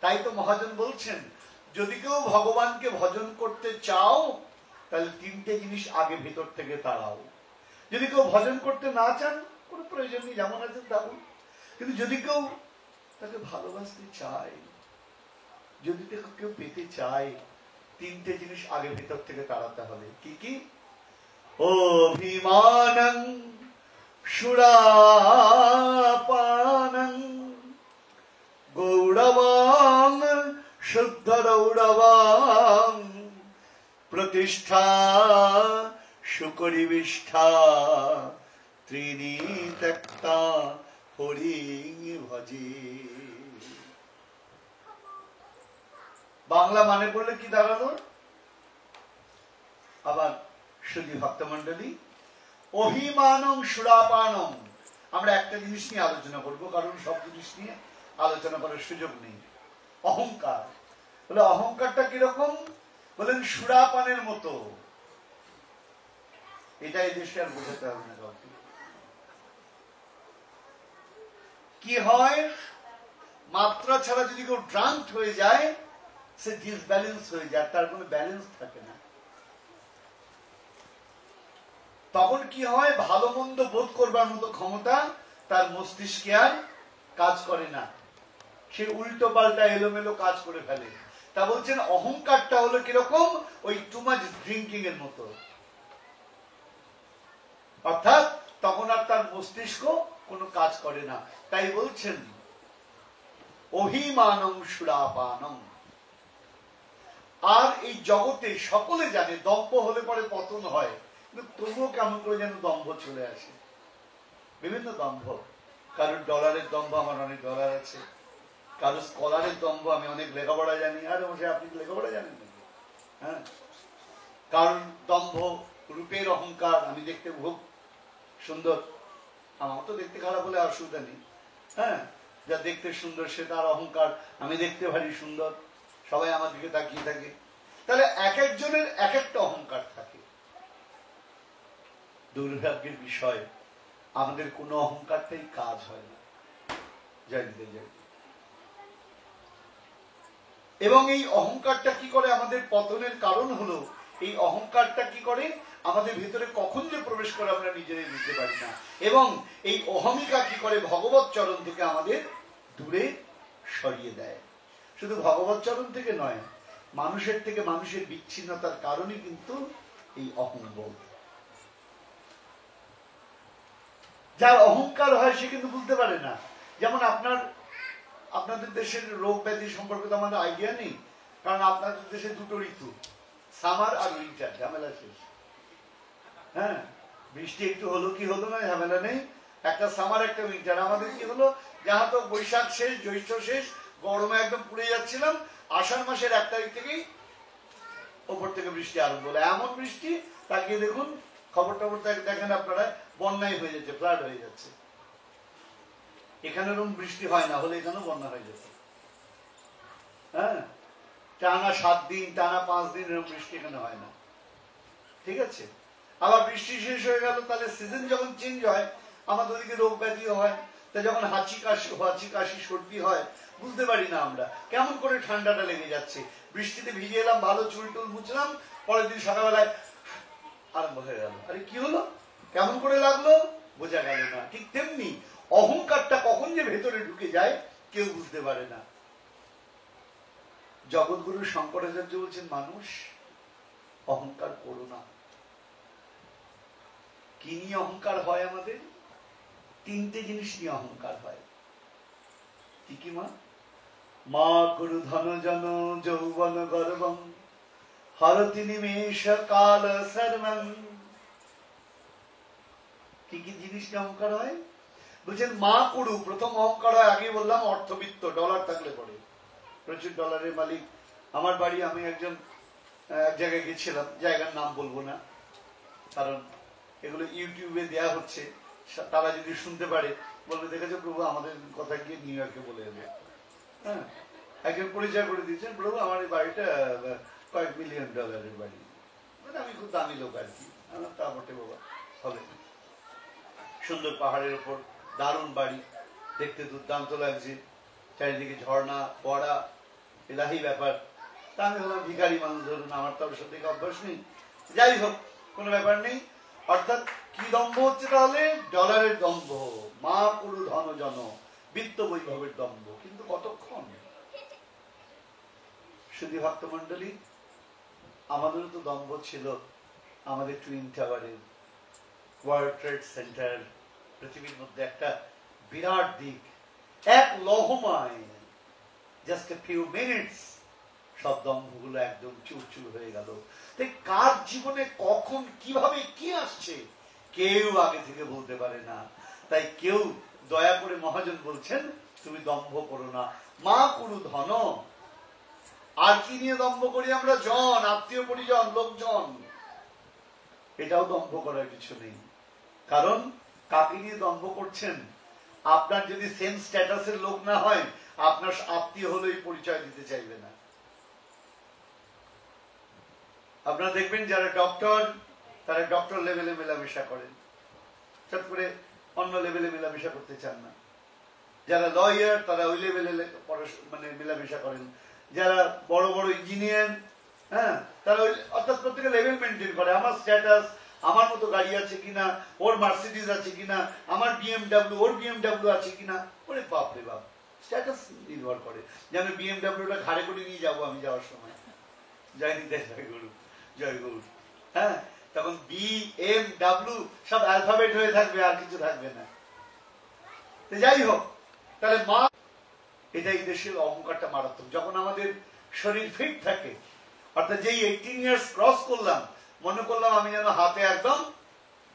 তাই তো মহাজন বলছেন যদি কেউ ভগবানকে ভজন করতে চাও তাহলে 3টে জিনিস আগে ভেতর থেকে তাড়াও। যদি কেউ ভজন করতে না চান কোনো প্রয়োজন নেই, যেমন আছেন তেমন, কিন্তু যদি কেউ তাকে ভালোবাসতে চায়, যদি কেউ পেতে চায়, 3টে জিনিস আগে ভেতর থেকে তাড়াতে হবে। কি কি? অভিমানং সুরাপানং গৌরবাং শুদ্ধরৌরবাং প্রতিষ্ঠা সুকরিবিষ্ঠা ত্রিণী ত্যক্তা হরিং ভজে। বাংলা মানে করলে কি দাঁড়ালো? আবার শুধু ভক্তমন্ডলী, অভিমানং সুরাপানং। আমরা একটা জিনিস নিয়ে আলোচনা করবো, কারণ সব জিনিস নিয়ে আলোচনা করার সুযোগ নেই। অহংকার। বলে অহংকারটা কিরকম? বলেন সুরাপানের মতো। এটা এই দেশে আর বোঝাতে হবে না কাউকে। কি হয়, মাত্রা ছাড়া যদি কেউ ড্রাঙ্ক হয়ে যায় সে ডিসব্যালেন্স হয়ে যায়, তার কোনো ব্যালেন্স থাকে না। তখন কি হয়, ভালো মন্দ বোধ করবার মতো ক্ষমতা তার মস্তিষ্কে আর কাজ করে না, সে উল্টো পাল্টা এলোমেলো কাজ করে ফেলে। তা বলছেন অহংকারটা হলো কিরকম, ওই টু মাচ ড্রিঙ্কিং এর মতো, অর্থাৎ তখন আর তার মস্তিষ্ক কোনো কাজ করে না। তাই বলছেন অভিমানং সুরাপানং। আর এই জগতে সকলে জানে দম্ভ হলে পরে পতন হয়, কিন্তু তবুও কেমন করে যেন দম্ভ চলে আসে, বিভিন্ন দম্ভ। কারণ ডলারের দম্ভ, আমার অনেক ডলার আছে। কারো স্কলারের দম্ভ, আমি অনেক লেখাপড়া জানি। আরে বসে আপনি লেখাপড়া জানেন নাকি? হ্যাঁ। কারণ দম্ভ রূপের অহংকার, আমি দেখতে খুব সুন্দর, আমার তো দেখতে খারাপ হলে অসুবিধা নেই। হ্যাঁ, যা দেখতে সুন্দর সে তার অহংকার, আমি দেখতে ভারী সুন্দর, সবাই আমার দিকে তাকিয়ে থাকে। তাহলে এক একজনের এক একটা অহংকার থাকে। দুর্ভাগ্যের বিষয়, আমাদের কোনো অহংকারটাই কাজ হয় না। জয় দিতে জয়। এবং এই অহংকারটা কি করে আমাদের পতনের কারণ হলো, এই অহংকারটা কি করে আমাদের ভিতরে কখন যে প্রবেশ করে আমরা নিজেরাই বুঝতে পারি না। এবং এই অহমিকা কি করে ভগবত চরণ থেকে আমাদের দূরে সরিয়ে দেয়। শুধু ভগবত চরণ থেকে নয়, মানুষের থেকে মানুষের বিচ্ছিন্নতার কারণে কিন্তু এই অহংবোধ। যার অহংকার হয় সে কিন্তু বুঝতে পারে না। যেমন আপনাদের দেশের রোগ ব্যাধি সম্পর্কে তো আমাদের আইডিয়া নেই, কারণ আপনাদের দেশে দুটো ঋতু, সামার আর উইন্টার, ঝামেলা শেষ। হ্যাঁ, বৃষ্টি একটু হলো কি হলো না, ঝামেলা নেই। একটা সামার একটা উইন্টার। আমাদের কি হলো, যাহা তো বৈশাখ শেষ, জ্যৈষ্ঠ শেষ, গরমে একদম পুড়ে যাচ্ছিলাম, আষাঢ় মাসের 1 তারিখ থেকেই ওপর থেকে বৃষ্টি আরম্ভ হলো। এমন বৃষ্টি, তাকিয়ে দেখুন, খবর টবর দেখেন আপনারা, বন্যায় হয়ে যাচ্ছে, ফ্লাড হয়ে যাচ্ছে। এখানে এরকম বৃষ্টি হয় না, হলে এখানেও বন্যা হয়ে যেত। হ্যাঁ, টানা 7 দিন, টানা 5 দিন এরকম বৃষ্টি এখানে হয় না। ঠিক আছে, আবার বৃষ্টি শেষ হয়ে গেল, তাহলে সিজন যখন চেঞ্জ হয় আমাদের ওদিকে রোগ ব্যাধিও হয়। তা যখন হাঁচি কাশি সর্দি হয়, বুঝতে পারি না আমরা কেমন করে ঠান্ডাটা লেগে যাচ্ছে। বৃষ্টিতে ভিজে এলাম, ভালো চুল টুল মুছলাম, পরের দিন সকালবেলায় আরম্ভ হয়ে গেল। আরে কি হলো, কেমন করে লাগলো, বোঝা গেল না। ঠিক তেমনি অহংকারটা কখন যে ভেতরে ঢুকে যায় কেউ বুঝতে পারে না। জগৎগুরু শঙ্করাচার্য বলছেন, মানুষ অহংকার করো না। কি নিয়ে অহংকার হয় আমাদের? 3টে জিনিস নিয়ে অহংকার হয়। কি কি মা? মা গুরু ধন জন যৌবন গর্বম হরতি নিমেষ কাল সর্বং। কি কি জিনিস নিয়ে অহংকার হয় বলছেন? মা কুরু, প্রথম অহংকার হয়, আগে বললাম অর্থবিত্ত, ডলার থাকলে পরে, প্রচুর ডলারের মালিক। আমার বাড়ি, আমি এক জায়গায় গেছিলাম, জায়গার নাম বলবো না, কারণ এগুলো ইউটিউবে দেয়া হচ্ছে, তারা যদি শুনতে পারে বলবে, দেখেছো প্রভু আমাদের কথা গিয়ে নিউ ইয়র্কে বলে এলে। হ্যাঁ, একজন পরিচয় করে দিয়েছেন, প্রভু আমার এই বাড়িটা কয়েক মিলিয়ন ডলারের বাড়ি, মানে আমি খুব দামি লোক আর কি। আমার তা বটে বাবা, হবে। সুন্দর পাহাড়ের উপর, দারুণ বাড়ি, দেখতে দুর্দান্ত লাগছে, চারিদিকে ঝর্ণা পড়া, এলাহি ব্যাপার। তা আমি হলাম ভিখারি মানুষ, ধরুন আমার তো ওসব থেকে অভ্যাস নেই। যাই হোক, কোনো ব্যাপার নেই। অর্থাৎ কি দম্ভ হচ্ছে তাহলে? ডলারের দম্ভ। মা পুরু ধন জন, বিত্ত বৈভবের দম্ভ। কিন্তু কতক্ষণ? শুধু ভক্ত মন্ডলী, আমাদেরও তো দম্ভ ছিল। আমাদের টুইন টাওয়ারের, ওয়ার্ল্ড ট্রেড সেন্টার, পৃথিবীর মধ্যে একটা বিরাট দিক, এক লহমায়, জাস্ট এ ফিউ মিনিটস সব দম্ভগুলো একদম চুরচুর হয়ে গেল। তাই কার জীবনে কখন কিভাবে কি আসছে কেউ আগে থেকে বলতে পারে না। তাই কেউ দয়া করে মহাজন বলছেন, তুমি দম্ভ করো না। মা কুরু ধন। আর কি নিয়ে দম্ভ করি আমরা? জন, আত্মীয় পরিজন, লোকজন। এটাও দম্ভ করার কিছু নেই। কারণ কাকে নিয়ে দম্ভ করছেন? আপনার যদি সেম স্ট্যাটাসের লোক না হয়, আপনার আত্মীয় হলেই পরিচয় দিতে চাইবে না। আপনারা দেখবেন যারা ডক্টর, তারা ডক্টর লেভেলে মেলামেশা করেন, চট করে অন্য লেভেলে মেলামেশা করতে চান না। যারা লয়ার, তারা ওই লেভেলে মানে মেলামেশা করেন। যারা বড় বড় ইঞ্জিনিয়ার, হ্যাঁ, তারা ওই অর্থাৎ প্রত্যেকে লেভেল মেনটেন করে, আমার স্ট্যাটাস, আমার মতো গাড়ি আছে কিনা, ওর মার্সিডিজ আছে কিনা, আমার বিএমডাব্লিউ, ওর বিএমডাব্লিউ আছে কিনা। ওরে বাপ রে বাপ, স্ট্যাটাস নির্ভর করে। যেন বিএমডাব্লিউটা ঘাড়ে করে নিয়ে যাবো আমি যাওয়ার সময়, জয় নিতে জয় গুরু, জয় গুরু, হ্যাঁ, তখন বিএমডাব্লিউ সব অ্যালফাবেট হয়ে থাকবে, আর কিছু থাকবে না। যাই হোক, তাহলে মা, এটাই দেশের অহংকারটা মারাত্মক। যখন আমাদের শরীর ফিট থাকে, অর্থাৎ যেই 18 ইয়ার্স ক্রস করলাম, মনে করলাম আমি যেন হাতে একদম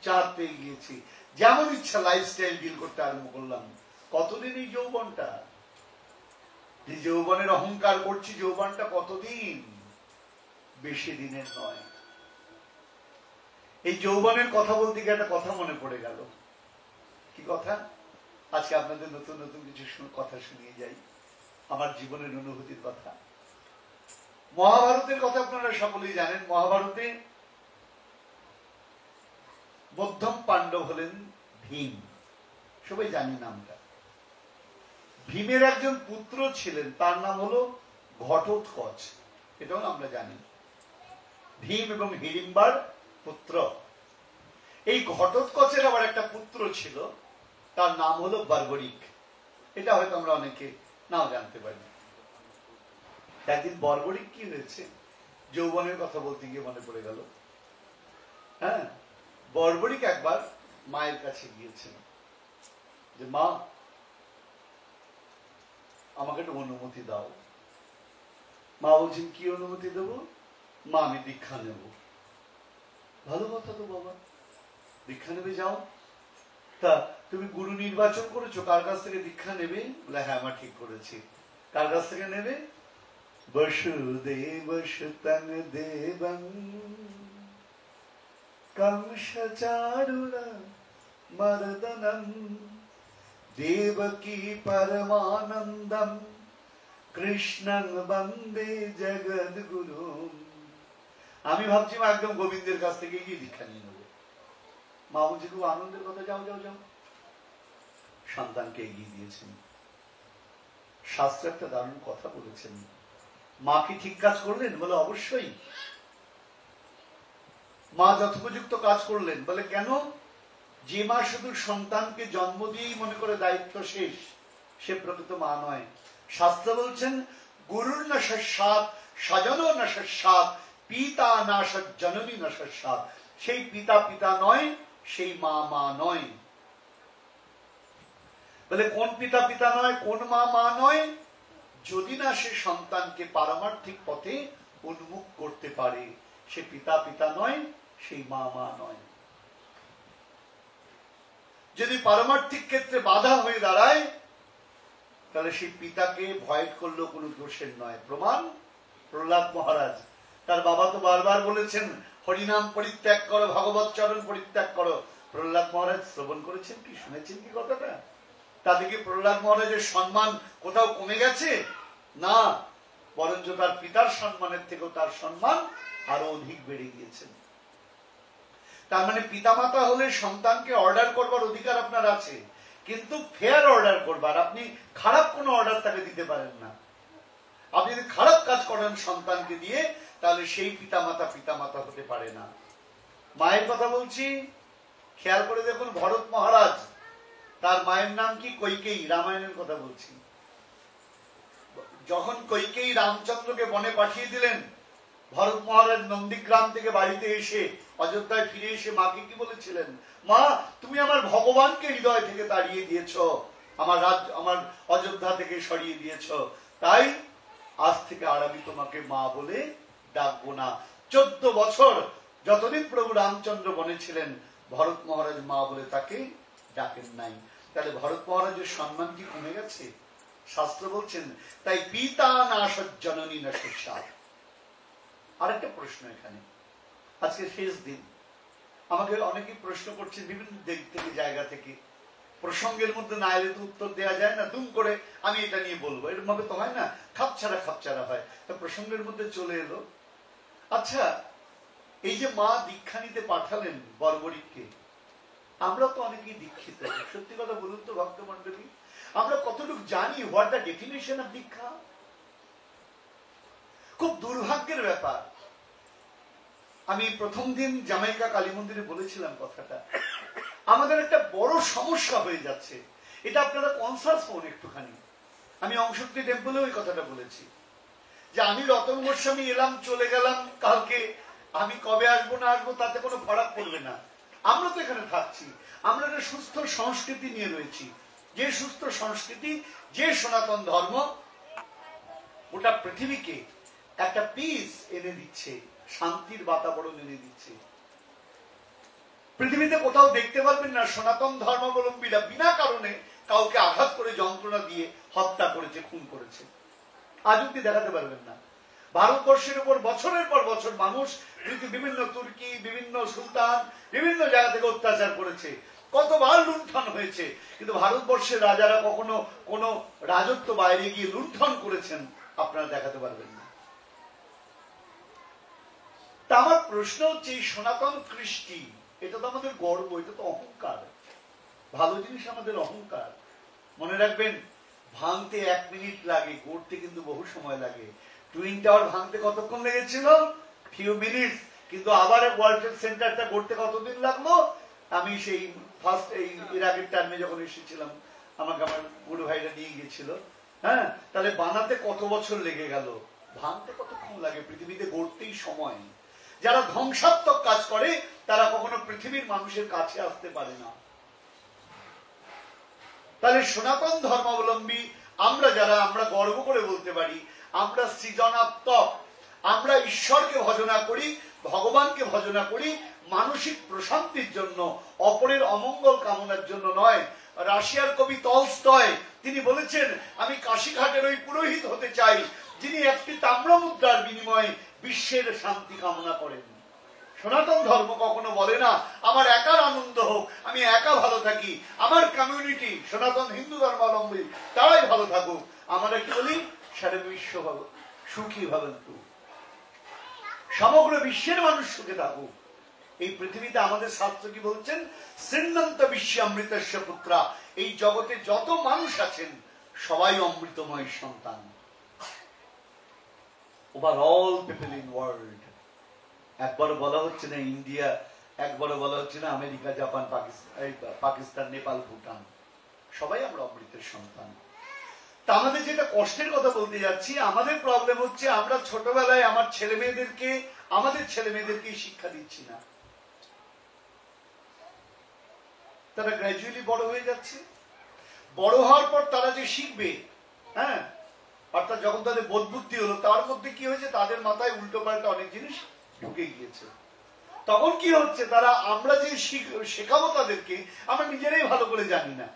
চাঁদ পেয়ে গিয়েছি, যেমন ইচ্ছা লাইফস্টাইল ডিল করতে আরম্ভ করলাম। কতদিন এই যৌবনটা, যে যৌবনের অহংকার করছি, যৌবনটা কতদিন, বেশি দিনের নয়। এই যৌবনের কথা বলতে গিয়ে একটা কথা মনে পড়ে গেল। কি কথা? আজকে আপনাদের নতুন নতুন কিছু কথা শুনিয়ে যাই, আমার জীবনের অনুভূতির কথা। মহাভারতের কথা আপনারা সকলেই জানেন। মহাভারতে মধ্যম পাণ্ডব হলেন ভীম, সবাই জানি নামটা। ভীমের একজন পুত্র ছিলেন, তার নাম হলো ঘটোৎকচ, এটাও আমরা জানি। ভীম এবং হিড়িম্বার পুত্র। এই ঘটোৎকচের আবার একটা পুত্র ছিল, তার নাম হলো বর্বরিক। এটা হয়তো আমরা অনেকে নাও জানতে পারি। একদিন বর্বরিক কি হয়েছে, যৌবনের কথা বলতে গিয়ে মনে পড়ে গেল। হ্যাঁ, বর্বরিক একবার মায়ের কাছে গিয়েছেন যে মা, আমাকে একটু অনুমতি দাও। মা বলছেন কি অনুমতি দেবো? মা, আমি দীক্ষা নেব। ভালো কথা তো বাবা, দীক্ষা নেবে, যাও। তা তুমি গুরু নির্বাচন করেছো, কার কাছ থেকে দীক্ষা নেবে? বলে হ্যাঁ, আমার ঠিক করেছি। কার কাছ থেকে নেবে? বসুদেব সুতং দেবং কংসচারুণ মর্দনম দেবকী পরমানন্দম কৃষ্ণং বন্দে জগদ্গুরু। আমি ভাবছি মা একদম গোবিন্দের কাছ থেকে গিয়ে দীক্ষা নিয়ে নেবো। মা বলছে খুব আনন্দের কথা, যাও যাও যাও। সন্তানকে এগিয়ে দিয়েছেন। শাস্ত্র একটা দারুণ কথা বলেছেন। মা কি ঠিক কাজ করলেন? বলে অবশ্যই। মা যথোপযুক্ত কাজ করলেন। বলে কেন? যে মা শুধু সন্তানকে জন্ম দিয়েই মনে করে দায়িত্ব শেষ, সে প্রকৃত মা নয়। শাস্ত্র বলছেন গুরুর না সৎ, স্বজন না সৎ, পিতা না সজ্জননী না সৎ। সেই পিতা পিতা নয়, সেই মা মা নয়। বলে কোন পিতা পিতা নয়, কোন মা মা নয়? যদি না সে সন্তানকে পারমার্থিক পথে উন্মুখ করতে পারে, সে পিতা পিতা নয়, সেই মা মা নয়। যদি পারমার্থিক ক্ষেত্রে বাধা হয়ে দাঁড়ায়, তাহলে সেই পিতাকে ভয়েড করলেও কোনো দোষের নয়। প্রমাণ প্রহ্লাদ মহারাজ, তার বাবা তো বারবার বলেছেন হরিনাম পরিত্যাগ করো, ভগবত চরণ পরিত্যাগ করো। প্রহ্লাদ মহারাজ শ্রবণ করেছেন কি, শুনেছেন কি কথাটা? তাদেরকে প্রহ্লাদ মহারাজের সম্মান কোথাও কমে গেছে? না, বরঞ্চ তার পিতার সম্মানের থেকেও তার সম্মান আরো অধিক বেড়ে গিয়েছেন। তার মানে পিতামাতা হলে সন্তানকে অর্ডার করবার অধিকার আপনার আছে, কিন্তু ফেয়ার অর্ডার করবার। আপনি খারাপ কোনো অর্ডার তাকে দিতে পারেন না। আপনি যদি খারাপ কাজ করেন সন্তানকে দিয়ে, তাহলে সেই পিতামাতা পিতামাতা হতে পারে না। মায়ের কথা বলছি, খেয়াল করে দেখুন। ভরত মহারাজ, তার মায়ের নাম কি? কৈকেয়ী। রামায়ণের কথা বলছি। যখন কৈকেয়ী রামচন্দ্রকে বনে পাঠিয়ে দিলেন, ভরত মহারাজ নন্দীগ্রাম থেকে বাড়িতে এসে, অযোধ্যায় ফিরে এসে মাকে কি বলেছিলেন? মা, তুমি আমার ভগবানকে হৃদয় থেকে তাড়িয়ে দিয়েছ, আমার আমার অযোধ্যা থেকে সরিয়ে দিয়েছ, তাই আজ থেকে আর আমি তোমাকে মা বলে ডাকবো না। 14 বছর যতদিন প্রভু রামচন্দ্র বনে ছিলেন, ভরত মহারাজ মা বলে তাকে ডাকেন নাই। তাহলে ভরত মহারাজের সম্মান কি কমে গেছে? শাস্ত্র বলছেন তাই পিতা না সজ্জননী না সৎ। আরেকটা প্রশ্ন এখানে, আজকে শেষ দিন, আমাকে অনেকেই প্রশ্ন করছেন বিভিন্ন দিক থেকে, জায়গা থেকে। প্রসঙ্গের মধ্যে না এলে তো উত্তর দেওয়া যায় না, দুম করে আমি এটা নিয়ে বলবো, এরকম ভাবে তো হয় না, খাপছাড়া খাপছাড়া হয়। তো প্রসঙ্গের মধ্যে চলে এলো। আচ্ছা, এই যে মা দীক্ষা নিতে পাঠালেন বর্বরিককে, আমরা তো অনেকেই দীক্ষিত। সত্যি কথা বলুন তো ভক্তমণ্ডলী, আমরা কতটুকু জানি হোয়াট দ্য ডেফিনেশন অফ দীক্ষা? খুব দুর্ভাগ্যের ব্যাপার। আমি প্রথম দিন জামাইকা কালী মন্দিরে বলেছিলাম কথাটা, আমাদের একটা বড় সমস্যা হয়ে যাচ্ছে। এটা আপনারা কনসাস হন একটুখানি। আমি অংশক্তি টেম্পলে ওই কথাটা বলেছি যে আমি রতন গোস্বামী এলাম চলে গেলাম, কালকে আমি কবে আসবো না আসবো তাতে কোনো ফারাক পড়বে না। আমরা তো এখানে থাকছি, আমরা একটা সুস্থ সংস্কৃতি নিয়ে রয়েছি, যে সুস্থ সংস্কৃতি, যে সনাতন ধর্ম গোটা পৃথিবীকে একটা পিস এনে দিচ্ছে, শান্তির বাতাবরণ এনে দিচ্ছে। পৃথিবীতে কোথাও দেখতে পারবেন না সনাতন ধর্মাবলম্বীরা বিনা কারণে কাউকে আঘাত করে যন্ত্রণা দিয়ে হত্যা করেছে, খুন করেছে। আজ অব্দি দেখাতে পারবেন না। ভারতবর্ষের উপর বছরের পর বছর মানুষ বিভিন্ন তুর্কি, বিভিন্ন সুলতান, বিভিন্ন জায়গা থেকে অত্যাচার করেছে, কতবার লুণ্ঠন হয়েছে, কিন্তু ভারতবর্ষের রাজারা কখনো কোনো রাজত্ব বাইরে গিয়ে লুণ্ঠন করেছেন আপনারা দেখাতে পারবেন না। তা আমার প্রশ্ন হচ্ছে, এই সনাতন কৃষ্টি, এটা তো আমাদের গর্ব, এটা তো অহংকার, ভালো জিনিস আমাদের অহংকার। মনে রাখবেন, ভাঙতে 1 মিনিট লাগে, গড়তে কিন্তু বহু সময় লাগে। টুইন টাওয়ার ভাঙতে কতক্ষণ লেগেছিল? Few minutes. কিন্তু আবার ওয়ার্ল্ড ট্রেড সেন্টারটা গড়তে কতদিন লাগলো? আমি সেই ফার্স্ট এর আগের টার্মে যখন এসেছিলাম, আমাকে আমার গুরু ভাইরা নিয়ে গিয়েছিল। হ্যাঁ, তাহলে বানাতে কত বছর লেগে গেল, ভাঙতে কতক্ষণ লাগে? পৃথিবীতে গড়তেই সময়। যারা ধ্বংসাত্মক কাজ করে তারা কখনো পৃথিবীর মানুষের কাছে আসতে পারে না। তাহলে সনাতন ধর্মাবলম্বী আমরা যারা, আমরা গর্ব করে বলতে পারি আমরা সৃজনাত্মক, আমরা ঈশ্বরকে ভজনা করি, ভগবানকে ভজনা করি মানসিক প্রশান্তির জন্য, অপরের অমঙ্গল কামনার জন্য নয়। রাশিয়ার কবি তলস্টয় তিনি বলেছেন, আমি কাশীঘাটের ওই পুরোহিত হতে চাই যিনি একটি তাম্র মুদ্রার বিনিময়ে বিশ্বের শান্তি কামনা করেন। সনাতন ধর্ম কখনো বলে না আমার একার আনন্দ হোক, আমি একা ভালো থাকি, আমার কমিউনিটি সনাতন হিন্দু ধর্মাবলম্বী তারাই ভালো থাকুক। আমরা কি বলি? সারা বিশ্ব ভালো সুখী ভবন্তু, সমগ্র বিশ্বের মানুষ সুখে থাকুক। এই পৃথিবীতে আমাদের শাস্ত্র কি বলছেন? সিন্নন্ত বিশ্বে অমৃতস্য পুত্রা, এই জগতে যত মানুষ আছেন সবাই অমৃতময় সন্তান। Overall people in world. একবার বলা হচ্ছে না ইন্ডিয়া, একবার বলা হচ্ছে না আমেরিকা, জাপান, পাকিস্তান, নেপাল, ভুটান, সবাই আমরা অমৃতের সন্তান। তা আমাদের যেটা কষ্টের কথা বলতে যাচ্ছি, আমাদের প্রবলেম হচ্ছে আমরা ছোটবেলায় আমাদের ছেলে মেয়েদেরকে শিক্ষা দিচ্ছি না। তারা গ্র্যাজুয়ালি বড় হয়ে যাচ্ছে, বড় হওয়ার পর তারা যে শিখবে, হ্যাঁ, অর্থাৎ যখন তাদের বোধ বুদ্ধি হলো, তার মধ্যে কি হয়েছে, তাদের মাথায় উল্টো পাল্টা অনেক জিনিস ঢুকে গিয়েছে। তখন কি হচ্ছে, তারা আমরা যে শেখাবো তাদেরকে আমরা নিজেরাই ভালো করে জানি না।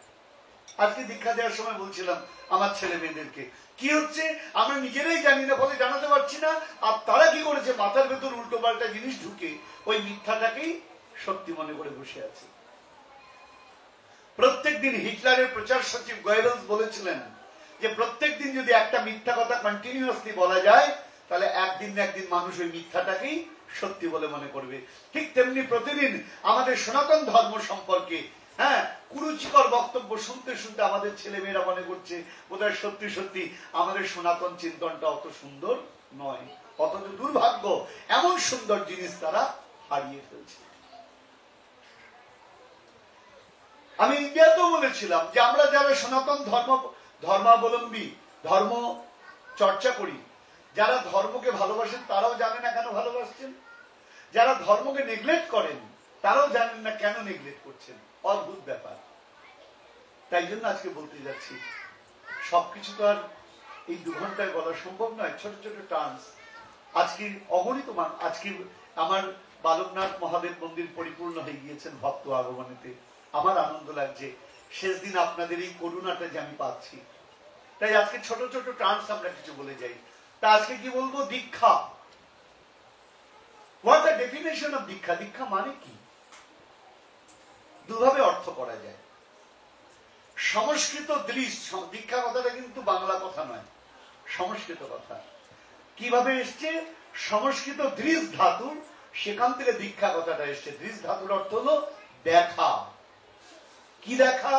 আজকে দীক্ষা দেওয়ার সময় বলছিলাম আমার ছেলে মেয়েদেরকে, কি হচ্ছে আমরা নিজেরাই জানি না, বলে জানাতে পারছি না। আর তারা কি করেছে, মাথার ভেতর উল্টো পাল্টা জিনিস ঢুকে ওই মিথ্যাটাকেই সত্যি মনে করে বসে আছে। প্রত্যেক দিন হিটলারের প্রচার সচিব গোয়েবেলস বলেছিলেন যে প্রত্যেক দিন যদি একটা মিথ্যা কথা কন্টিনিউয়াসলি বলা যায়, তাহলে একদিন না একদিন মানুষ ওই মিথ্যাটাকেই সত্যি বলে মনে করবে। ঠিক তেমনি প্রতিদিন আমাদের সনাতন ধর্ম সম্পর্কে কুরুচিকর বক্তব্য শুনতে শুনতে আমাদের ছেলে মেয়েরা মনে করছে বোধহয় সত্যি সত্যি আমাদের সনাতন চিন্তনটা অত সুন্দর নয়, অথচ দুর্ভাগ্য এমন সুন্দর জিনিস তারা হারিয়ে ফেলছে। আমি ইন্ডিয়াতেও বলেছিলাম যে আমরা যারা সনাতন ধর্মাবলম্বী, ধর্ম চর্চা করি, যারা ধর্মকে ভালোবাসেন তারাও জানে না কেন ভালোবাসছেন, যারা ধর্মকে নেগলেক্ট করেন তারাও জানেন না কেন নেগলেক্ট করছেন। অদ্ভুত ব্যাপার। তাই জন্য আজকে বলতে যাচ্ছি, সবকিছু তো আর এই 2 ঘন্টায় বলা সম্ভব নয়, ছোট ছোট টার্মস। আজকে অগণিত আজকে আমার বালকনাথ মহাদেব মন্দির পরিপূর্ণ হয়ে গিয়েছেন ভক্ত আগমনেতে। আমার আনন্দ লাগছে, শেষ দিন আপনাদের এই করুণাটা যে আমি পাচ্ছি। তাই আজকে ছোট ছোট টার্মস আমরা কিছু বলে যাই। তা আজকে কি বলবো? দীক্ষা। হোয়াট দ্য ডেফিনেশন অফ দীক্ষা? দীক্ষা মানে কি? দুভাবে অর্থ করা যায়। সংস্কৃত দৃশ, দীক্ষা কথাটা কিন্তু বাংলা কথা নয়, সংস্কৃত কথা। কিভাবে এসছে? সংস্কৃত দৃশ ধাতুর, সেখান থেকে দীক্ষা কথাটা এসছে। দৃশ ধাতুর অর্থ হলো দেখা। কি দেখা?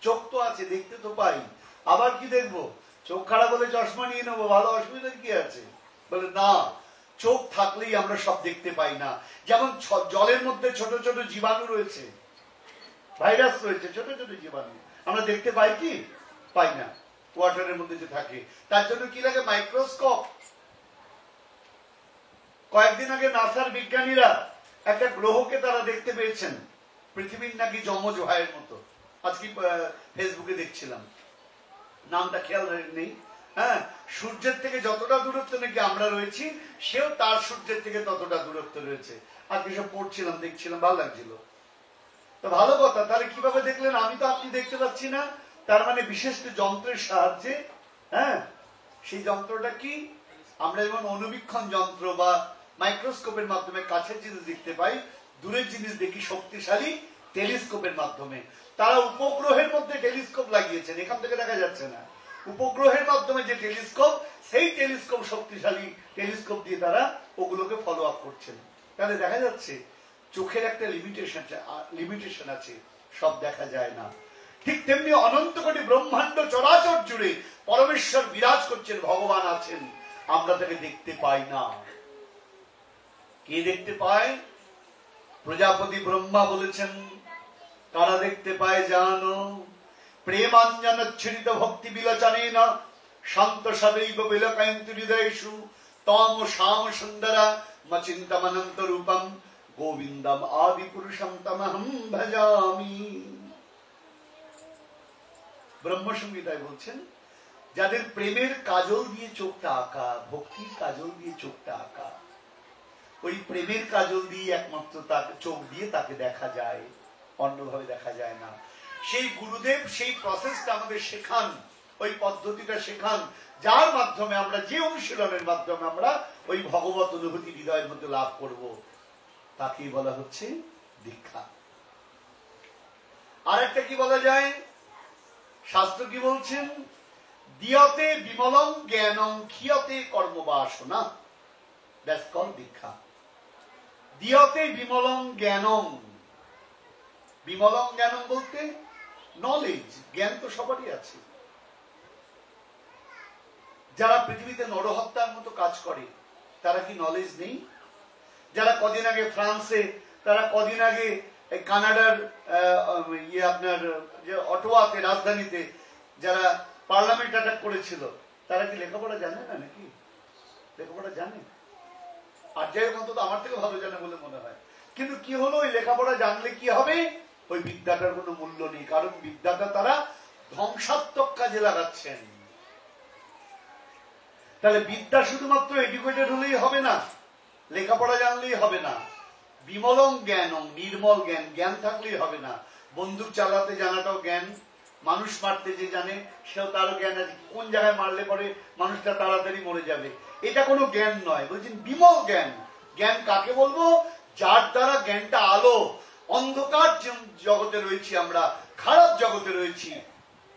চোখ তো আছে, দেখতে তো পাই, আবার কি দেখবো? চোখ খারাপ হলে চশমা নিয়ে নেবো, ভালো, অসুবিধার কি আছে? বলে না, চোখ থাকলেই আমরা সব দেখতে পাই না। যেমন জলের মধ্যে ছোট ছোট জীবাণু রয়েছে, ভাইরাস রয়েছে, ছোট ছোট জীবাণু, আমরা দেখতে পাই কি? পাই না। ওয়াটারের মধ্যে যে থাকে, তার জন্য কি লাগে? মাইক্রোস্কোপ। কয়েকদিন আগে নাসার বিজ্ঞানীরা একটা গ্রহকে তারা দেখতে পেয়েছেন, পৃথিবীর নাকি যমজ ভাইয়ের মতো। আজকে ফেসবুকে দেখছিলাম, নামটা খেয়াল নেই। হ্যাঁ, সূর্যের থেকে যতটা দূরত্ব নাকি আমরা রয়েছি, সেও তার সূর্যের থেকে ততটা দূরত্ব রয়েছে। আজকে সব পড়ছিলাম, দেখছিলাম, ভালো লাগছিল। তো ভালো কথা। তাহলে কিভাবে দেখলেন? আমি তো আপনি দেখতে পাচ্ছি না, তার মানে বিশেষ যন্ত্রের সাহায্যে। হ্যাঁ, সেই যন্ত্রটা কি? আমরা যেমন অনুবীক্ষণ যন্ত্র বা মাইক্রোস্কোপের মাধ্যমে কাছের জিনিস দেখতে পাই, দূরের জিনিস দেখি শক্তিশালী টেলিস্কোপের মাধ্যমে। তারা উপগ্রহের মধ্যে টেলিস্কোপ লাগিয়েছেন, এখান থেকে দেখা যাচ্ছে না। উপগ্রহের মাধ্যমে যে টেলিস্কোপ, সেই টেলিস্কোপ, শক্তিশালী টেলিস্কোপ দিয়ে তারা ওগুলোকে ফলো আপ করছেন। তাহলে দেখা যাচ্ছে চোখের একটা লিমিটেশন আছে, সব দেখা যায় না। ঠিক তেমনি অনন্ত কোটি ব্রহ্মাণ্ড চরাচর জুড়ে পরমেশ্বর বিরাজ করছেন, ভগবান আছেন, আমরা তাকে দেখতে পাই না। কে দেখতে পায়? প্রজাপতি ব্রহ্মা বলেছেন, কারা দেখতে পায় জানো? প্রেমাঞ্জনচ্ছরিত ভক্তি বিলোচনেন শান্ত সদৈব বিলোকয়ন্তি হৃদয়েষু তম শ্যাম সুন্দরা মচিন্তমনন্ত রূপম গোবিন্দম আদি পুরুষম তমহং ভজামি। ব্রহ্মসংহিতায় বলছেন, যাদের প্রেমের কাজল দিয়ে চোখটা আঁকা, ভক্তির কাজল দিয়ে চোখটা আঁকা, ওই প্রেমের কাজল দিয়ে একমাত্র তাকে চোখ দিয়ে তাকে দেখা যায়, অন্যভাবে দেখা যায় না। সেই গুরুদেব সেই প্রসেসটা আমাদের শেখান, ওই পদ্ধতিটা শেখান, যার মাধ্যমে আমরা, যে অনুশীলনের মাধ্যমে আমরা ওই ভগবত অনুভূতি হৃদয়ের মধ্যে লাভ করব, তাকেই বলা হচ্ছে দীক্ষা। আর একটা কি বলা যায়? শাস্ত্র কি বলছেন? দিয়তে বিমলং জ্ঞানং ক্ষিয়তে কর্মবাসনা, দ্যাটস কল্ড দীক্ষা। দিয়তে বিমলং জ্ঞানং। বিমলং জ্ঞানং বলতে নলেজ, জ্ঞান তো সবারই আছে। যারা পৃথিবীতে নরহত্যার মতো কাজ করে, তারা কি নলেজ নেই? যারা কদিন আগে ফ্রান্সে, তারা কদিন আগে কানাডার আপনার যে অটোয়াতে, রাজধানীতে যারা পার্লামেন্ট অ্যাটাক করেছিল, তারা কি লেখাপড়া জানে না নাকি? লেখাপড়া জানে। আর যাই হোক, অন্তত আমার থেকে ভালো জানে বলে মনে হয়। কিন্তু কি হলো, ওই লেখাপড়া জানলে কি হবে? ওই বিদ্যাটার কোনো মূল্য নেই, কারণ বিদ্যাটা তারা ধ্বংসাত্মক কাজে লাগাচ্ছেন। তাহলে বিদ্যা শুধুমাত্র এডুকেটেড হলেই হবে না, লেখাপড়া জানলেই হবে না। বিমলং জ্ঞানং, নির্মল জ্ঞান, জ্ঞান থাকলেই হবে না। বন্দুক চালাতে জানাটাও জ্ঞান, মানুষ মারতে যে জানে সেও তারও জ্ঞান আছে, কোন জায়গায় মারলে পরে মানুষটা তাড়াতাড়ি মরে যাবে, এটা কোনো জ্ঞান নয়। বলছেন বিমল জ্ঞান। জ্ঞান কাকে বলবো? যার দ্বারা জ্ঞানটা আলো। অন্ধকার জগতে রয়েছি আমরা, খারাপ জগতে রয়েছি,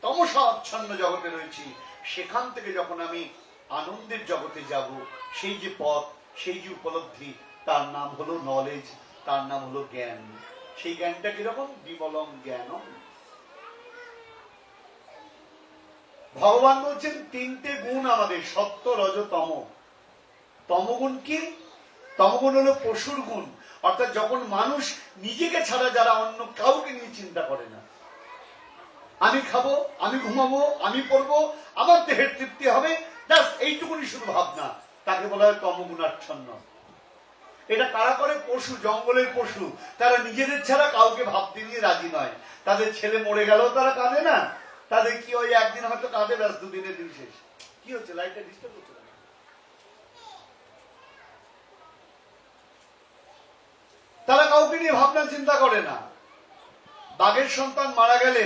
তমসাচ্ছন্ন জগতে রয়েছি, সেখান থেকে যখন আমি আনন্দের জগতে যাব, সেই যে পথ, সেই যে উপলব্ধি, তার নাম হলো নলেজ, তার নাম হলো জ্ঞান। সেই জ্ঞানটা কিরকম? বিমলং জ্ঞান। ভগবান বলছেন তিনটে গুণ আমাদের, সত্য, রজ, তম। তমগুণ কি? তমগুণ হলো পশুর গুণ, অর্থাৎ যখন মানুষ নিজেকে ছাড়া যারা অন্য কাউকে নিয়ে চিন্তা করে না, আমি খাবো, আমি ঘুমাবো, আমি পড়বো, আমার দেহের তৃপ্তি হবে, এইটুকুনি শুধু ভাবনা, তাকে বলা হয় তমগুণাচ্ছন্ন। এটা কারা করে? পশু, জঙ্গলের পশু। তারা নিজেদের ছাড়া কাউকে ভাবতে নিয়ে রাজি নয়। তাদের ছেলে মরে গেলেও তারা কাঁদে না, তাদের কি ওই একদিন হয়তো কাঁদে, ব্যাস, দুদিনের দিন শেষ। কি হচ্ছে? লাইটটা ডিস্টার্ব হচ্ছে। তারা কাউকে নিয়ে ভাবনা চিন্তা করে না। বাঘের সন্তান মারা গেলে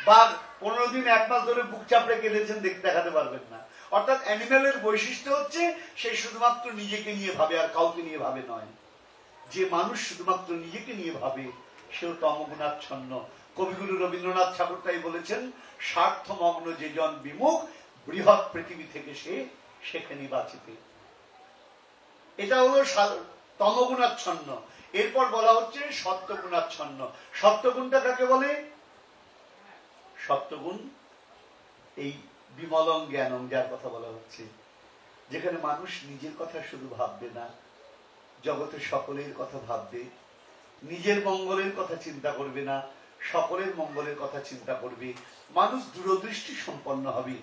বাঘ 15 দিন 1 মাস ধরে বুক চাপড়ে কেঁদেছেন, দেখাতে পারবেন না। অর্থাৎ অ্যানিমেলের বৈশিষ্ট্য হচ্ছে সে শুধুমাত্র নিজেকে নিয়ে ভাবে, আর কাউকে নিয়ে ভাবে নয়। যে মানুষ শুধুমাত্র নিজেকে নিয়ে ভাবে, সেও তমগুণাচ্ছন্ন। কবিগুরু রবীন্দ্রনাথ ঠাকুর তাই বলেছেন, স্বার্থমগ্ন যে জন বিমুখ, বৃহৎ পৃথিবী থেকে সে সেখানে বাঁচিতে। এটা হলো তমগুণাচ্ছন্ন। এরপর বলা হচ্ছে সত্যগুণাচ্ছন্ন। সত্যগুণটা কাকে বলে? সত্যগুণ এই বিমলং জ্ঞানং, যার কথা বলা হচ্ছে। যেখানে মানুষ নিজের কথা শুধু ভাববে না, জগতের সকলের কথা ভাববে, নিজের মঙ্গলের কথা চিন্তা করবে না, সকলের মঙ্গলের কথা চিন্তা করবে, মানুষ দূরদৃষ্টি সম্পন্ন হবে।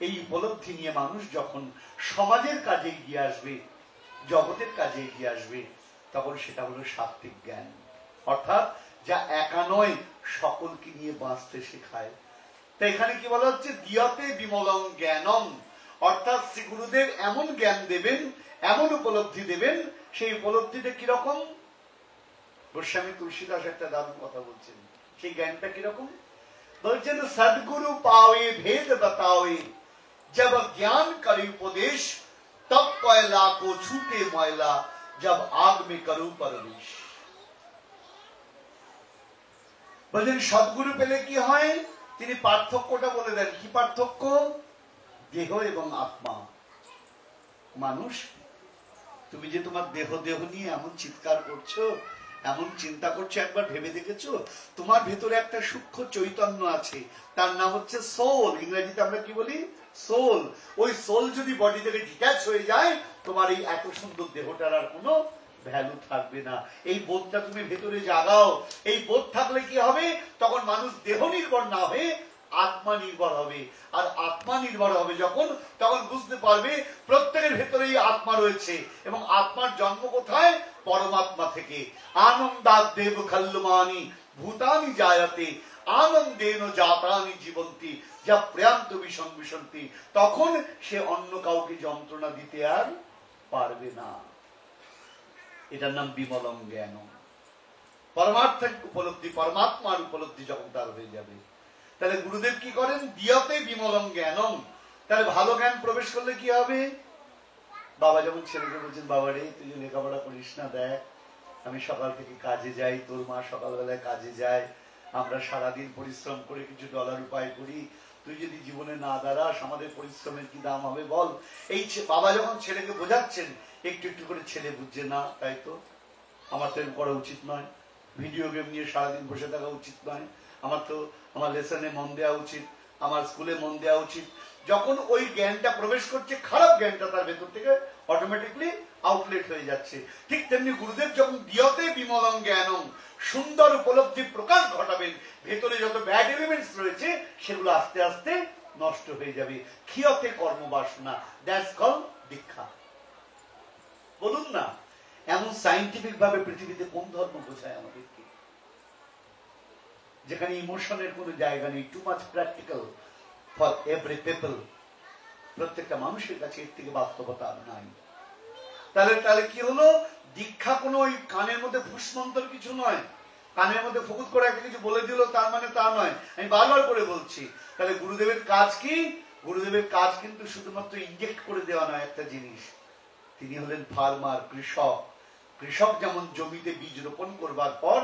এই উপলব্ধি নিয়ে মানুষ যখন সমাজের কাজে এগিয়ে আসবে, জগতের কাজে এগিয়ে আসবে, তখন সেটা হলো সাত্ত্বিক জ্ঞান। অর্থাৎ যা একা নয়, সকলকে নিয়ে বাঁচতে শেখায়। তাই এখানে কি বলা হচ্ছে, দিয়তে বিমলং জ্ঞানম, অর্থাৎ শ্রী গুরুদেব এমন জ্ঞান দেবেন, এমন উপলব্ধি দেবেন, সেই উপলব্ধিটা কিরকম? গোস্বামী তুলসীদাস একটা দারুণ কথা বলছেন, সেই জ্ঞানটা কিরকম বলছেন, সদ্গুরু পাওয়ে ভেদ बताओ, जब ज्ञान करे उपदेश, तब कोयला को छूटे मयला, जब आग में करूं परवेश। বলছেন সদ্গুরু পেলে কি হয়, তিনি পার্থক্যটা বলে দেন। কি পার্থক্য? দেহ এবং আত্মা। মানুষ, তুমি যে তোমার দেহ দেহ নিয়ে এমন চিৎকার করছো, এমন চিন্তা করছো, একবার ভেবে দেখেছো তোমার ভেতরে একটা সূক্ষ্ম চৈতন্য আছে, তার নাম হচ্ছে সোল। ইংরেজিতে আমরা কি বলি? সোল। ওই সোল যদি বডি থেকে ডিট্যাচ হয়ে যায়, তোমার এই এত সুন্দর দেহটার আর কোনো ভ্যালু থাকবে না। এই বোধটা তুমি ভেতরে জাগাও। এই বোধ থাকলে কি হবে, তখন মানুষ দেহ নির্ভর না হয়ে আত্মা নির্ভর হবে। আর আত্মা নির্ভর হবে যখন, তখন বুঝতে পারবে প্রত্যেকের ভেতরেই আত্মা রয়েছে, এবং আত্মার জন্ম কোথায়? পরমাত্মা থেকে। আনন্দাদ দেব খল্লমানি ভূতানি জায়তে, আনন্দেন জাতানি জীবন্তি, যা প্রিয়ান্ত বিসংবিশন্তি। তখন সে অন্য কাউকে যন্ত্রণা দিতে আর পারবে না। এটার নাম বিমলং জ্ঞান। পরমার্থের উপলব্ধি, পরমাত্মার উপলব্ধি যখন তার হয়ে যাবে, তাহলে গুরুদেব কি করেন? দিয়তে বিমলং জ্ঞানম। তাহলে ভালো জ্ঞান প্রবেশ করলে কি হবে? বাবা যেমন ছেলেকে বলছেন, বাবা রে তুই যে লেখাপড়া করিস না, দেখ আমি সকাল থেকে কাজে যাই, তোর মা সকালবেলায় কাজে যায়, আমরা সারাদিন পরিশ্রম করে কিছু ডলার উপায় করি, তুই যদি জীবনে না দাঁড়াস আমাদের পরিশ্রমের কি দাম হবে বল। এই বাবা যখন ছেলেকে বোঝাচ্ছেন, একটু একটু করে ছেলে বুঝছে, না তাই তো, আমার তো করা উচিত নয়, ভিডিও গেম নিয়ে সারাদিন বসে থাকা উচিত নয়, আমার লেসনে মন দেওয়া উচিত, আমার স্কুলে মন দেওয়া উচিত। যখন ওই জ্ঞানটা প্রবেশ করছে, খারাপ জ্ঞানটা তার ভেতর থেকে অটোমেটিকলি আউটলেট হয়ে যাচ্ছে। ঠিক তেমনি গুরুদেব যখন দিয়তে বিমলং জ্ঞানং, সুন্দর উপলব্ধি প্রকাশ ঘটাবেন, ভেতরে যত ব্যাড এলিমেন্টস রয়েছে সেগুলো আস্তে আস্তে নষ্ট হয়ে যাবে। ক্ষিয়তে কর্মবাসনা, দ্যাটস কল দীক্ষা। বলুন না, এমন সায়েন্টিফিক ভাবে পৃথিবীতে কোন ধর্ম বোঝায় আমাদেরকে, যেখানে ইমোশনের কোনো জায়গা নেই, too much practical for every people. প্রত্যেকটা মানুষের কাছে এর থেকে বাস্তবতা নাই। তাহলে কি হলো? দীক্ষা কোনো ওই কানের মধ্যে ফুসমন্তর কিছু নয়, কানের মধ্যে ফুকুত করে একটা কিছু বলে দিল তার মানে তা নয়। আমি বারবার করে বলছি, তাহলে গুরুদেবের কাজ কি? গুরুদেবের কাজ কিন্তু শুধুমাত্র ইনজেক্ট করে দেওয়া নয় একটা জিনিস। তিনি হলেন ফার্মার, কৃষক। কৃষক যেমন জমিতে বীজ রোপণ করবার পর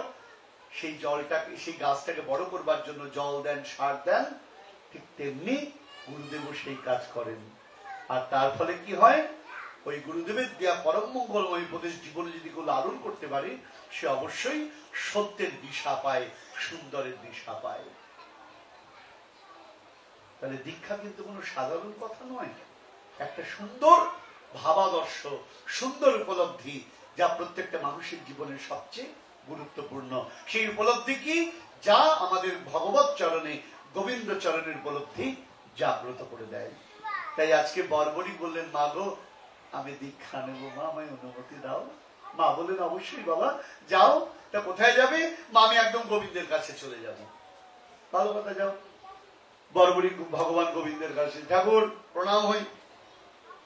সেই জলটাকে, সেই গাছটাকে বড় করবার জন্য জল দেন, সার দেন, ঠিক তেমনি গুরুদেবও সেই কাজ করেন। আর তার ফলে কি হয়? ওই গুরুদেবের দেয়া পরম মঙ্গলময় উপদেশ জীবনে যদি কেউ লালন করতে পারে, সে অবশ্যই সত্যের দিশা পায়, সুন্দরের দিশা পায়। তাহলে দীক্ষা কিন্তু কোনো সাধারণ কথা নয়, একটা সুন্দর ভাবাদর্শ, সুন্দর উপলব্ধি, যা প্রত্যেকটা মানুষের জীবনের সবচেয়ে গুরুত্বপূর্ণ। সেই উপলব্ধি কি? যা আমাদের ভগবত চরণে, গোবিন্দ চরণের উপলব্ধি জাগ্রত করে দেয়। তাই আজকে বর্বরী বললেন, মা গো আমি দীক্ষা নেবো, মা আমায় অনুমতি দাও। মা বললেন, অবশ্যই বাবা যাও। তা কোথায় যাবে? মা আমি একদম গোবিন্দের কাছে চলে যাব। ভালো কথা, যাও। বর্বরী ভগবান গোবিন্দের কাছে, ঠাকুর প্রণাম হই।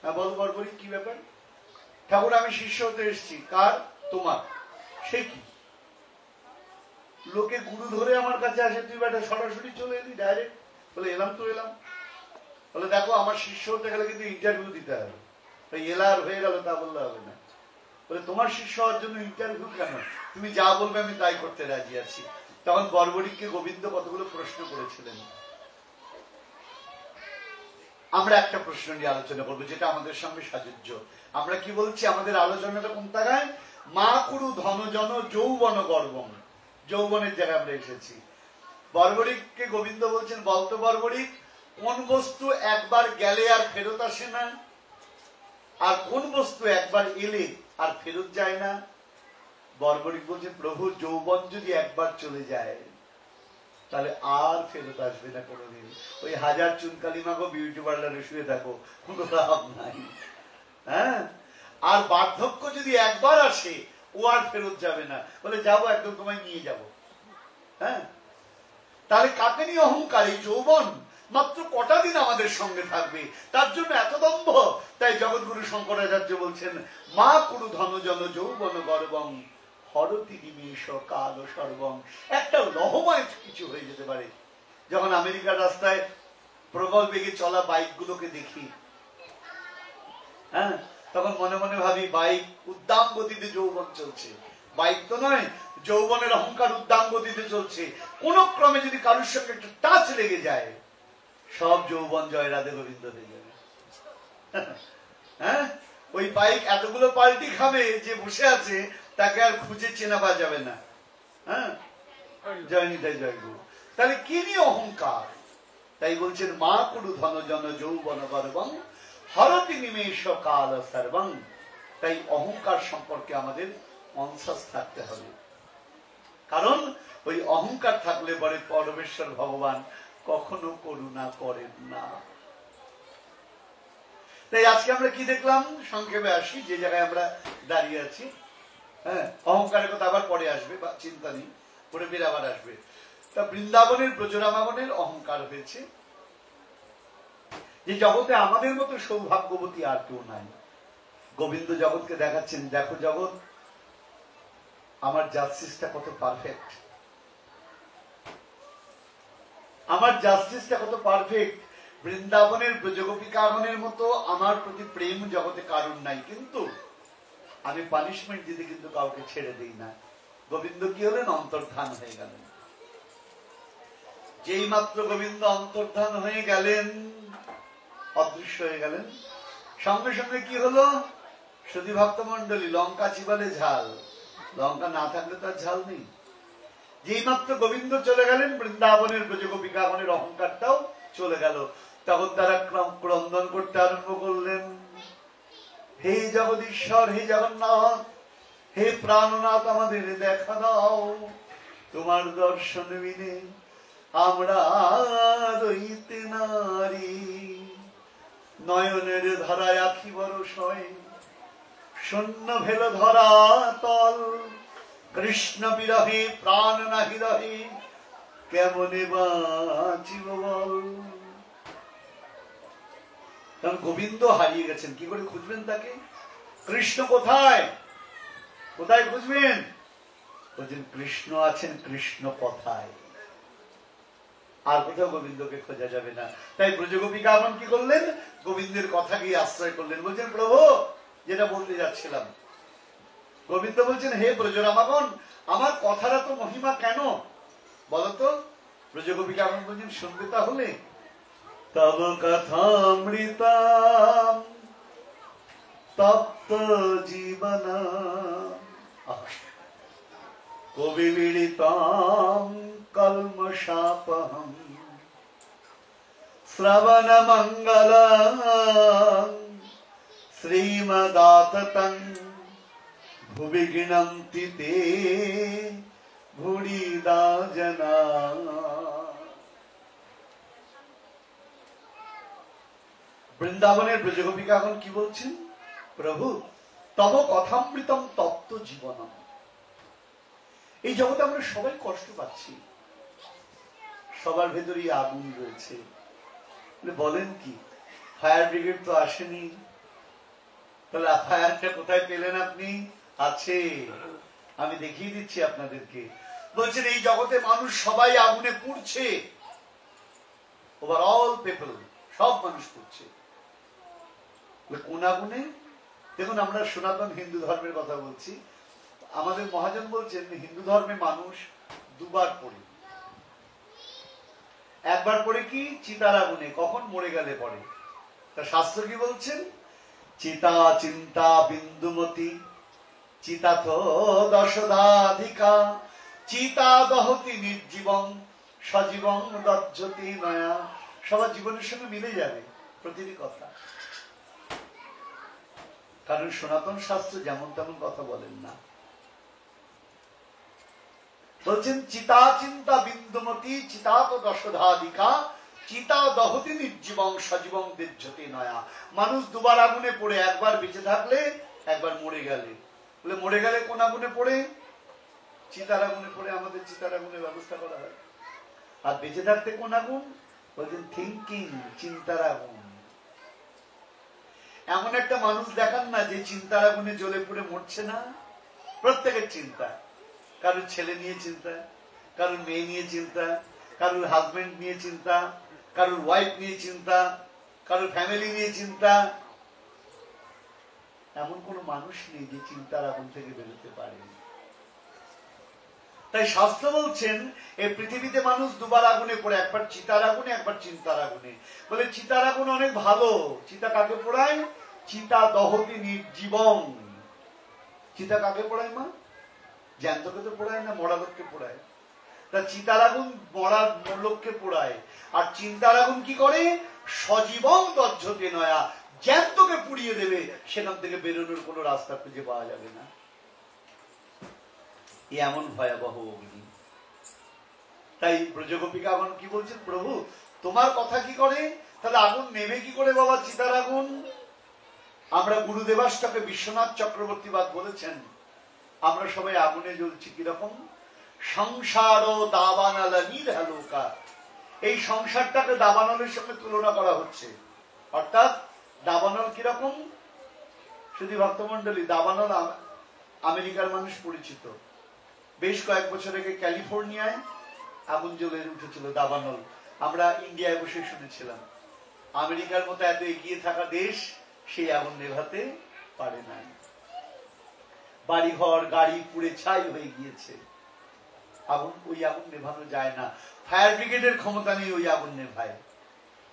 হ্যাঁ বল বর্বরী, কি ব্যাপার? ঠাকুর আমি শিষ্য হতে এসেছি। কার? তোমার। সে কি? লোকে গুরু ধরে আমার কাছে আসে, তুই বেটা সরাসরি চলে এলি ডাইরেক্ট? বলে এলাম তো এলাম। বলে দেখো আমার শিষ্য হতে গেলে কিন্তু ইন্টারভিউ দিতে হবে, তাই এলার হয়ে গেল তা বললে হবে না। বলে তোমার শিষ্য হওয়ার জন্য ইন্টারভিউ কেন? তুমি যা বলবে আমি তাই করতে রাজি আছি। তখন বর্বরীকে গোবিন্দ কতগুলো প্রশ্ন করেছিলেন। আমরা একটা প্রশ্ন নিয়ে আলোচনা করবো, যেটা আমাদের সঙ্গে সাজুজ্য। আমরা কি বলছি? আমাদের আলোচনাটা কোন জায়গায়? মা কুরু ধনজন যৌবন গর্বম। যৌবনের জায়গায় আমরা এসেছি। বর্বরীকে গোবিন্দ বলছেন, বলতো বর্বরী, কোন বস্তু একবার গেলে আর ফেরত আসে না? আর কোন বস্তু একবার এলে আর ফেরত যায় না? বর্বরিক বলছে, প্রভু যৌবন যদি একবার চলে যায় তাহলে আর ফেরত আসবে না কোনোদিন। ওই 1000 চুনকালি মাগো বিউটি পার্লারে শুয়ে থাকো, কোনো লাভ নাই। হ্যাঁ, আর বার্ধক্য যদি একবার আসে ও আর ফেরত যাবে না। বলে যাবো, একদম তোমায় নিয়ে যাব। হ্যাঁ, তাহলে কাকে নিয়ে অহংকার? এই যৌবন মাত্র কটা দিন আমাদের সঙ্গে থাকবে, তার জন্য এত দম্ভ। তাই জগৎগুরু শঙ্করাচার্য বলছেন, মা কুরু ধনজন যৌবন গর্বং হরতি নিমেষ কাল সর্বং। একটা লহময় কিছু হয়ে যেতে পারে। যখন আমেরিকার রাস্তায় প্রবল বেগে চলা বাইক গুলোকে দেখি, হ্যাঁ, তখন মনে মনে ভাবি বাইক উদ্দাম গতিতে যৌবন চলছে। বাইক তো নয়, যৌবনের অহংকার উদ্দাম গতিতে চলছে। কোন ক্রমে যদি কারোর সঙ্গে একটা টাচ লেগে যায়, সব যৌবন জয় রাধে গোবিন্দ হয়ে যাবে। হ্যাঁ, ওই বাইক এতগুলো পাল্টি খাবে যে বসে আছে তাকে আর খুঁজে চেনা পাওয়া যাবে না। হ্যাঁ, জয় নিতাই জয় গুরু। তাহলে কি নিয়ে অহংকার? তাই বলছেন, মা কুরু ধনজন যৌবন গর্বং হরতি নিমেষ কাল সর্বং। তাই অহংকার সম্পর্কে আমাদের কনসাস থাকতে হবে, কারণ ওই অহংকার থাকলে পরে পরমেশ্বর ভগবান কখনো করুণা করেন না। তাই আজকে আমরা কি দেখলাম, সংক্ষেপে আসি যে জায়গায় আমরা দাঁড়িয়ে আছি। হ্যাঁ, অহংকারের কথা আবার পরে আসবে, বা চিন্তা নেই, পরে ফিরে আবার আসবে। তা বৃন্দাবনের ব্রজরামাগণের অহংকার হয়েছে যে জগতে আমাদের মতো সৌভাগ্যবতী আর কেউ নাই। গোবিন্দ জগৎকে দেখাচ্ছেন, দেখো জগৎ, আমার জাস্টিসটা কত পারফেক্ট, আমার জাস্টিসটা কত পারফেক্ট। বৃন্দাবনের ব্রজগোপিকাগণের মতো আমার প্রতি প্রেম জগতে কারণ নাই, কিন্তু আমি পানিশমেন্ট দিতে কিন্তু কাউকে ছেড়ে দিই না। গোবিন্দ কি হলেন? অন্তর্ধান হয়ে গেলেন। যেই মাত্র গোবিন্দ অন্তর্ধান হয়ে গেলেন, অদৃশ্য হয়ে গেলেন, সঙ্গে সঙ্গে কি হলো? সুধী ভক্ত মন্ডলী, লঙ্কা চিবালে ঝাল, লঙ্কা না থাকলে তার ঝাল নেই। যেই মাত্র গোবিন্দ চলে গেলেন, বৃন্দাবনের ব্রজগোপিকাগণের অহংকারটাও চলে গেল। তখন তারা ক্রন্দন করতে আরম্ভ করলেন, হে জগদীশ্বর, হে জগন্নাথ, হে প্রাণনাথ, আমাদের দেখা দাও। তোমার দর্শন বিনে আমরা রইতে নারী। নয়নের ধারায় আখি বরষয়, শূন্য ভেল ধরা তল। কৃষ্ণ বিরহে প্রাণ নাহি রহে, কেমনে বাঁচিব বল। কারণ গোবিন্দ হারিয়ে গেছেন, কি করে খুঁজবেন তাকে? কৃষ্ণ কোথায়? কোথায় খুঁজবেন? বলছেন, কৃষ্ণ আছেন কৃষ্ণ কথায়, আর কোথাও গোবিন্দকে খোঁজা যাবে না। তাই ব্রজগোপিকাগণ কি করলেন? গোবিন্দের কথা গিয়ে আশ্রয় করলেন। বলছেন, প্রভু, যেটা বলতে যাচ্ছিলাম, গোবিন্দ বলছেন, হে ব্রজরামাগণ, আমার কথাটা তো মহিমা কেন বলতো? ব্রজগোপিকাগণ বলছেন, শুনবে তাহলে। তব কথামৃতাম তপ্ত জীবন কবিবিড়িতাম কলমশাপহম শ্রবণ মঙ্গলম শ্রীমদাততং ভুবি গৃণন্তি তে ভুরিদা জনা। বৃন্দাবনের ব্রজগোপিকাগণ কি বলছেন? প্রভু, তব কথামৃতম তপ্ত জীবনম। এই জগতে আমরা সবাই কষ্ট পাচ্ছি, সবার ভেতরেই আগুন রয়েছে। বলেন কি, ফায়ার ব্রিগেড তো আসেনি, তাহলে ফায়ারটা কোথায় পেলেন আপনি? আছে, আমি দেখিয়ে দিচ্ছি আপনাদেরকে। বলছেন, এই জগতে মানুষ সবাই আগুনে পুড়ছে, ওভারঅল পিপল, সব মানুষ পুড়ছে। কোন আগুনে? দেখুন, আমরা সনাতন হিন্দু ধর্মের কথা বলছি। আমাদের মহাজন বলছেন, হিন্দু ধর্মে মানুষ দুবার পড়ে। একবার পড়ে কি? চিতার আগুনে, কখন? মরে গেলে পড়ে। তা শাস্ত্র কি বলছেন? চিতা চিন্তা বিন্দুমতি চিতাথ দশদাধিকা চিতা দহতি নির্জীবং সজীবং দজ্জতি নয়া। সবার জীবনের সঙ্গে মিলে যাবে প্রতিটি কথা। কারণ সনাতন শাস্ত্র যেমন তেমন কথা বলেন না। বলছেন চিতা চিন্তা বিন্দুমতি চিতা তো দশধাধিকা চিতা দহতি নির্জীবং সজীবং দিজ্জতি নয়া। মানুষ দুবার আগুনে পড়ে, একবার বেঁচে থাকলে একবার মরে গেলে। বলে মরে গেলে কোন আগুনে পড়ে? চিতার আগুনে পড়ে আমাদের চিতার আগুনের ব্যবস্থা করা হয়। আর বেঁচে থাকতে কোন আগুন? বলছেন থিঙ্কিং, চিন্তার আগুন। এমন একটা মানুষ দেখান না যে চিন্তার আগুনে জ্বলে পুড়ে মরছে না। প্রত্যেকের চিন্তা, কারোর ছেলে নিয়ে চিন্তা, কারোর মেয়ে নিয়ে চিন্তা, কারোর হাজবেন্ড নিয়ে চিন্তা, কারোর ওয়াইফ নিয়ে চিন্তা, কারোর ফ্যামিলি নিয়ে চিন্তা। এমন কোন মানুষ নেই যে চিন্তার আগুন থেকে বেরোতে পারে। তাই শাস্ত্র বলছেন এই পৃথিবীতে মানুষ দুবার আগুনে পড়ে, একবার চিতার আগুনে, একবার চিন্তার আগুনে। বলে চিতার আগুন অনেক ভালো। চিতা কাকে পোড়ায়? চিতা দহতি নির্জীবং। চিতা কাকে পোড়ায় মা? জ্যান্তকে তো পোড়ায় না, মরা লোককে পোড়ায়। তা চিতার আগুন মরা লোককে পোড়ায়। আর চিন্তার আগুন কি করে? সজীবং দজ্জতে নয়া, জ্যান্তকে পুড়িয়ে দেবে, সেখান থেকে বেরোনোর কোন রাস্তা খুঁজে পাওয়া যাবে না। এমন ভয়াবহ অগ্নি। তাই ব্রজগোপিকাগণ কি বলছেন, প্রভু তোমার কথা কি করে? তাহলে আগুন নেবে কি করে বাবা চিতার আগুন? আমরা গুরুদেবাষ্টকে বিশ্বনাথ চক্রবর্তীবাদ বলেছেন, আমরা সবাই আগুনে জ্বলছি কিরকম? সংসার ও দাবানালা নির্হালোকা। এই সংসারটাকে দাবানলের সঙ্গে তুলনা করা হচ্ছে। অর্থাৎ দাবানল কিরকম? শুধু ভক্তমন্ডলী, দাবানল আমেরিকার মানুষ পরিচিত। বেশ কয়েক বছর আগে ক্যালিফোর্নিয়ায় আগুন জ্বলে উঠেছিল দাবানল। আমরা ইন্ডিয়ায় বসে শুনেছিলাম। আমেরিকার মতো এত এগিয়ে থাকা দেশ সেই আগুন নেভাতে পারে নাই। বাড়িঘর গাড়ি পুড়ে ছাই হয়ে গিয়েছে। ওই আগুন নেভানো যায় না। ফায়ার ব্রিগেডের ক্ষমতা নেই ওই আগুন নেভায়।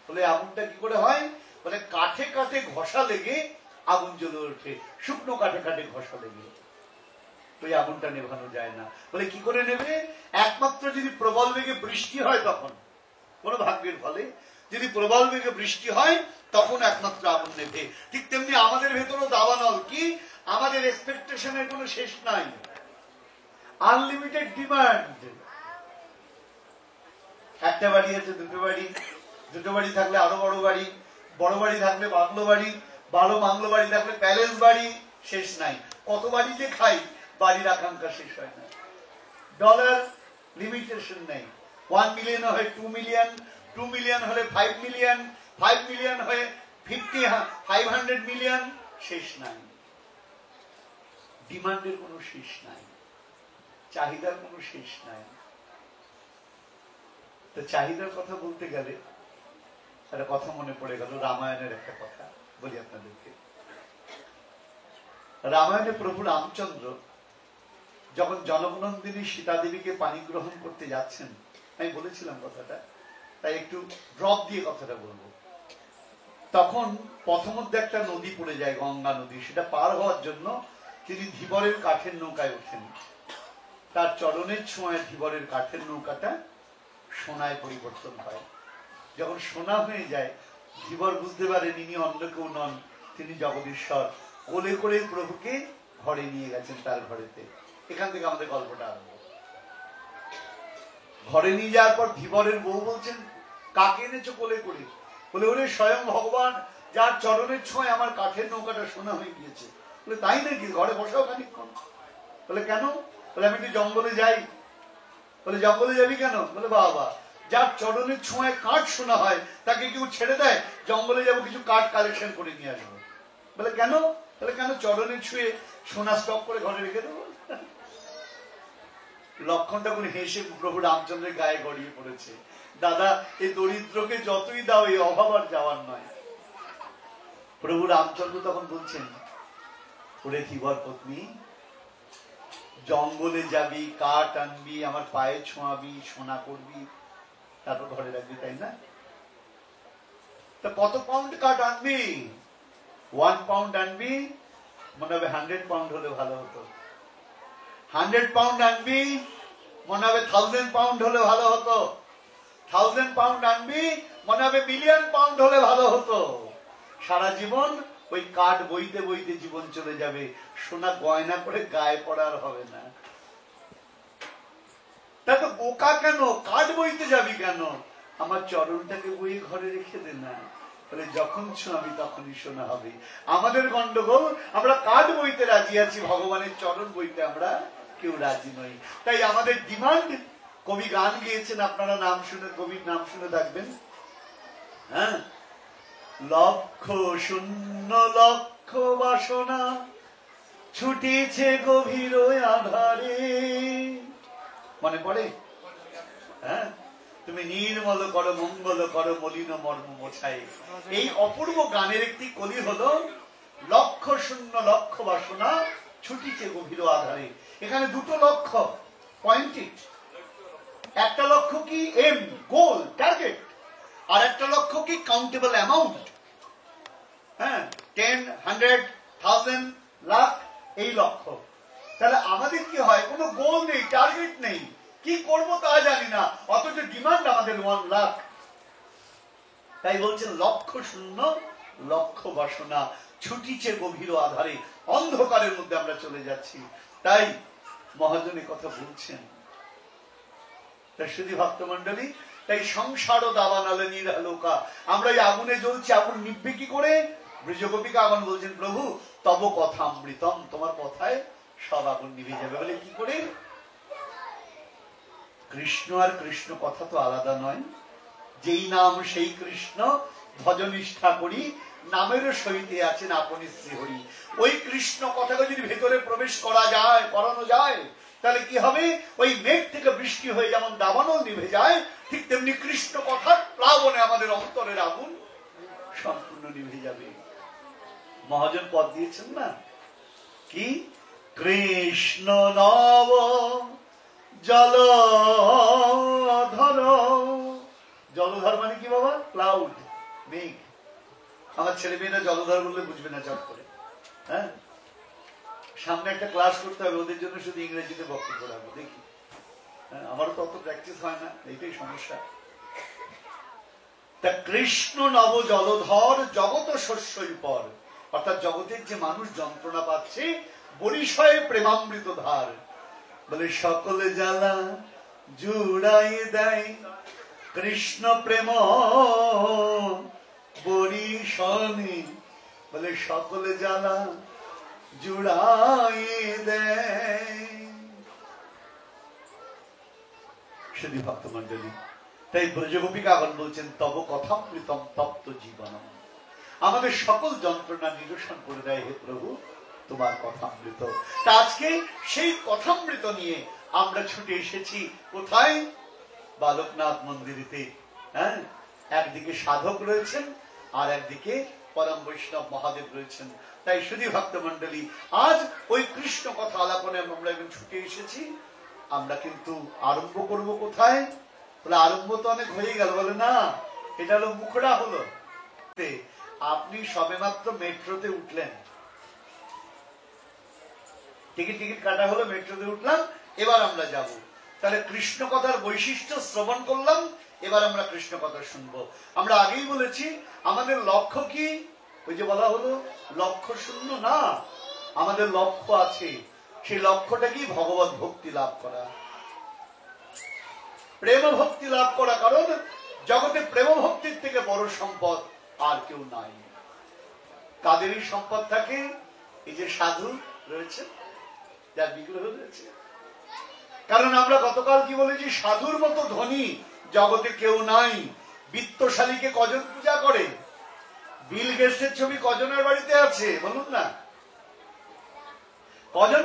বলে আগুনটা কি করে হয়? বলে কাঠে কাঠে ঘষা লেগে আগুন জ্বলে ওঠে, শুকনো কাঠে কাঠে ঘষা লেগে। ওই আগুনটা নেভানো যায় না। বলে কি করে নেবে? একমাত্র যদি প্রবল বেগে বৃষ্টি হয়, তখন কোন ভাগ্যের ফলে যদি প্রবল বেগে বৃষ্টি হয়, তখন একমাত্র আগুন নেবে। ঠিক তেমনি আমাদের ভেতরও দাবানল কি, আমাদের এক্সপেকটেশনের কোনো শেষ নাই, আনলিমিটেড ডিমান্ড। একটা বাড়ি আছে, দুটো বাড়ি, দুটো বাড়ি থাকলে আরো বড় বাড়ি, বড় বাড়ি থাকলে বাংলো বাড়ি, ভালো বাংলো বাড়ি থাকলে প্যালেস বাড়ি, শেষ নাই। কত বাড়ি যে খাই, বাড়ির আকাঙ্ক্ষা শেষ হয় না। ডলার লিমিটেশন নেই। 1 মিলিয়ন হয় 2 মিলিয়ন, 2 মিলিয়ন হলে 5 মিলিয়ন, 5 মিলিয়ন হয়ে 500 মিলিয়ন, শেষ নাই। ডিমান্ডের কোনো শেষ নাই, চাহিদার কোনো শেষ নাই। তো চাহিদার কথা বলতে গেলে একটা কথা মনে পড়ে গেল, রামায়ণের একটা কথা বলি আপনাদেরকে। রামায়ণে প্রভু রামচন্দ্র যখন জনকনন্দিনী সীতা দেবীকে পানি গ্রহণ করতে যাচ্ছেন, আমি বলেছিলাম কথাটা, তাই একটু ড্রপ দিয়ে কথাটা বলবো। তখন প্রথমত একটা নদী পড়ে যায়, গঙ্গা নদী। সেটা পার হওয়ার জন্য তিনি ধীবরের কাঠের নৌকায় ওঠেন। তার চরণের ছোঁয়ায় ধীবরের কাঠের নৌকাটা সোনায় পরিবর্তন হয়। যখন সোনা হয়ে যায়, ধীবর বুঝতে পারেন ইনি অন্য কেউ নন, তিনি জগদীশ্বর। কোলে করে প্রভুকে ঘরে নিয়ে গেছেন, তার ঘরেতে। এখান থেকে আমাদের গল্পটা আরম্ভ। ঘরে নিয়ে যাওয়ার পর ধীবরের বউ বলছেন, কাকে এনেছো কোলে করে? বলে ওরে স্বয়ং ভগবান, যার চরণের ছোঁয়ায় আমার কাঠের নৌকাটা সোনা হয়ে গিয়েছে। বলে তাই নাকি? ঘরে বসাও খানিকক্ষণ। বলে কেন? বলে আমি একটু জঙ্গলে যাই। বলে জঙ্গলে যাবি কেন? বলে বাবা, যার চরণের ছোঁয়ায় কাঠ শোনা হয়, তাকে কেউ ছেড়ে দেয়? জঙ্গলে যাবো, কিছু কাঠ কালেকশন করে নিয়ে আসবো। বলে কেন? বলে কেন, চরণের ছুঁয়ে সোনা স্টক করে ঘরে রেখে দেবো। লক্ষণটা করে হেসে প্রভু রামচন্দ্রের গায়ে গড়িয়ে পড়েছে। দাদা, এই দরিদ্রকে যতই দাও, এই অভাব আর যাওয়ার নয়। প্রভু রামচন্দ্র তখন বলছেন, ওরে ধীবর পত্নী, জঙ্গলে যাবি, কাঠ আনবি, আমার পায়ে ছোঁয়াবি, সোনা করবি, তারপর ঘরে রাখবি, তাই না? তা কত পাউন্ড কাঠ আনবি? 1 পাউন্ড আনবি, মনে হবে 100 পাউন্ড হলে ভালো হতো। 100 পাউন্ড আনবি, মনে হবে 1000 পাউন্ড হলে ভালো হতো। 1000 পাউন্ড আনবি, মনে হবে মিলিয়ন পাউন্ড হলে ভালো হতো। সারা জীবন ওই কাঠ বইতে বইতে জীবন চলে যাবে, সোনা গয়না করে গায়ে পড়ার হবে না। তা তো বোকা কেন, কাঠ বইতে যাবি কেন? আমার চরণটাকে বই ঘরে রেখে দে না, বলে যখন ছোঁয়াবি তখনই শোনা হবে। আমাদের গন্ডগোল, আমরা কাঠ বইতে রাজি আছি, ভগবানের চরণ বইতে আমরা কেউ রাজি নই। তাই আমাদের ডিমান্ড, কবি গান গেয়েছেন, আপনারা নাম শুনে, কবির নাম শুনে থাকবেন, হ্যাঁ, লক্ষ শূন্য লক্ষ বাসনা ছুটিছে গভীর আধারে। মনে পড়ে? হ্যাঁ, তুমি নির্মল করো মঙ্গল করো মলিন মর্ম মোছায়। এই অপূর্ব গানের একটি কলি হলো লক্ষ শূন্য লক্ষ বাসনা ছুটিছে গভীর আধারে। এখানে দুটো লক্ষ্য পয়েন্টেড, একটা লক্ষ্য কি এম, গোল, টার্গেট, আর একটা লক্ষ্য কি কাউন্টেবল অ্যামাউন্ট। হ্যাঁ, 10, 100, 1000, লাখ, এই লক্ষ্য। তাহলে আমাদের কি হয়, কোনো গোল নেই, টার্গেট নেই, কি করব তা জানি না, অথচ ডিমান্ড আমাদের 1 লাখ। তাই বলছেন লক্ষ শূন্য লক্ষ বাসনা ছুটিছে গভীর আধারে, অন্ধকারের মধ্যে আমরা চলে যাচ্ছি। তাই মহাজনের কথা বলছেন। শুধু ভক্তমন্ডলী, তাই সংসার দাবানালে নিরালোকা, আমরা এই আগুনে জ্বলছি, আগুন নিভবে কি করে? ব্রজগোপিকা আগুন বলছেন, প্রভু তব কথা অমৃতম, তোমার কথায় সব আগুন নিভে যাবে। বলে কি করে? কৃষ্ণ আর কৃষ্ণ কথা তো আলাদা নয়। যেই নাম সেই কৃষ্ণ, ভজনিষ্ঠা করি, নামের সহিতে আছেন আপনি শ্রীহরি। ওই কৃষ্ণ কথাকে যদি ভেতরে প্রবেশ করা যায়, করানো যায়, তাহলে কি হবে? ওই মেঘ থেকে বৃষ্টি হয়ে যেমন দাবানল নিভে যায়, ঠিক তেমনি কৃষ্ণ কথার প্লাবনে আমাদের অন্তরের আগুন সম্পূর্ণ নিভে যাবে। মহাজন পদ দিয়েছেন না কি? কৃষ্ণ নব জলধর। জলধর মানে কি বাবা? ক্লাউড, মেঘ। আমার ছেলে মেয়েরা জলধর বললে বুঝবে না চট করে। হ্যাঁ, সামনে একটা ক্লাস করতে হবে, ওদের জন্য শুধু ইংরেজিতে বক্তব্য রাখবো, দেখি। আমারও তো অত প্র্যাকটিস হয় না, এইটাই সমস্যা। তা কৃষ্ণ নব জলধর জগত শস্যই পর, অর্থাৎ জগতের যে মানুষ যন্ত্রণা পাচ্ছে, বরিশয়ে প্রেমামৃত ধার। বলে সকলে জ্বালা জুড়াই দেয় কৃষ্ণ প্রেম বরিশনে। বলে সকলে জ্বালা জুড়াই দেয়। শুধু ভক্তমন্ডলী, তাই ব্রজগোপিকা আগুন বলছেন তব কথামৃতম তপ্ত জীবনম, আমাদের সকল যন্ত্রণা নিরসন করে দেয় হে প্রভু তোমার কথামৃত। তা আজকে সেই কথামৃত নিয়ে আমরা ছুটে এসেছি কোথায়? বালকনাথ মন্দিরেতে। হ্যাঁ, একদিকে সাধক রয়েছেন আর একদিকে পরম বৈষ্ণব মহাদেব রয়েছেন। তাই শুধু ভক্তমন্ডলী, আজ ওই কৃষ্ণ কথা আলাপনে আমরা এখন ছুটে এসেছি। আমরা কিন্তু আরম্ভ করব কোথায়? বলে আরম্ভ তো অনেক হয়ে গেল। বলে না, এটা হলো মুখড়া হলো। আপনি সবেমাত্র মেট্রোতে উঠলেন, টিকিট কাটা হলো, মেট্রোতে উঠলাম, এবার আমরা যাব। তাহলে কৃষ্ণ কথার বৈশিষ্ট্য শ্রবণ করলাম, এবার আমরা কৃষ্ণ কথা শুনবো। আমরা আগেই বলেছি আমাদের লক্ষ্য কি? ওই যে বলা হলো লক্ষ্য শূন্য না, আমাদের লক্ষ্য আছে। সেই লক্ষ্যটা কি? ভগবত ভক্তি লাভ করা, প্রেম ভক্তি লাভ করা। কারণ জগতে প্রেম ভক্তির থেকে বড় সম্পদ আর কেউ নাই। কাদেরই সম্পদ থাকে? এই যে সাধু রয়েছে, যার বিগ্রহ রয়েছে। কারণ আমরা গতকাল কি বলেছি? সাধুর মতো ধনী জগতে কেউ নাই। বিত্তশালীকে কজন পূজা করে? বিল গেটসের ছবি কজনের বাড়িতে আছে বলুন না? কজন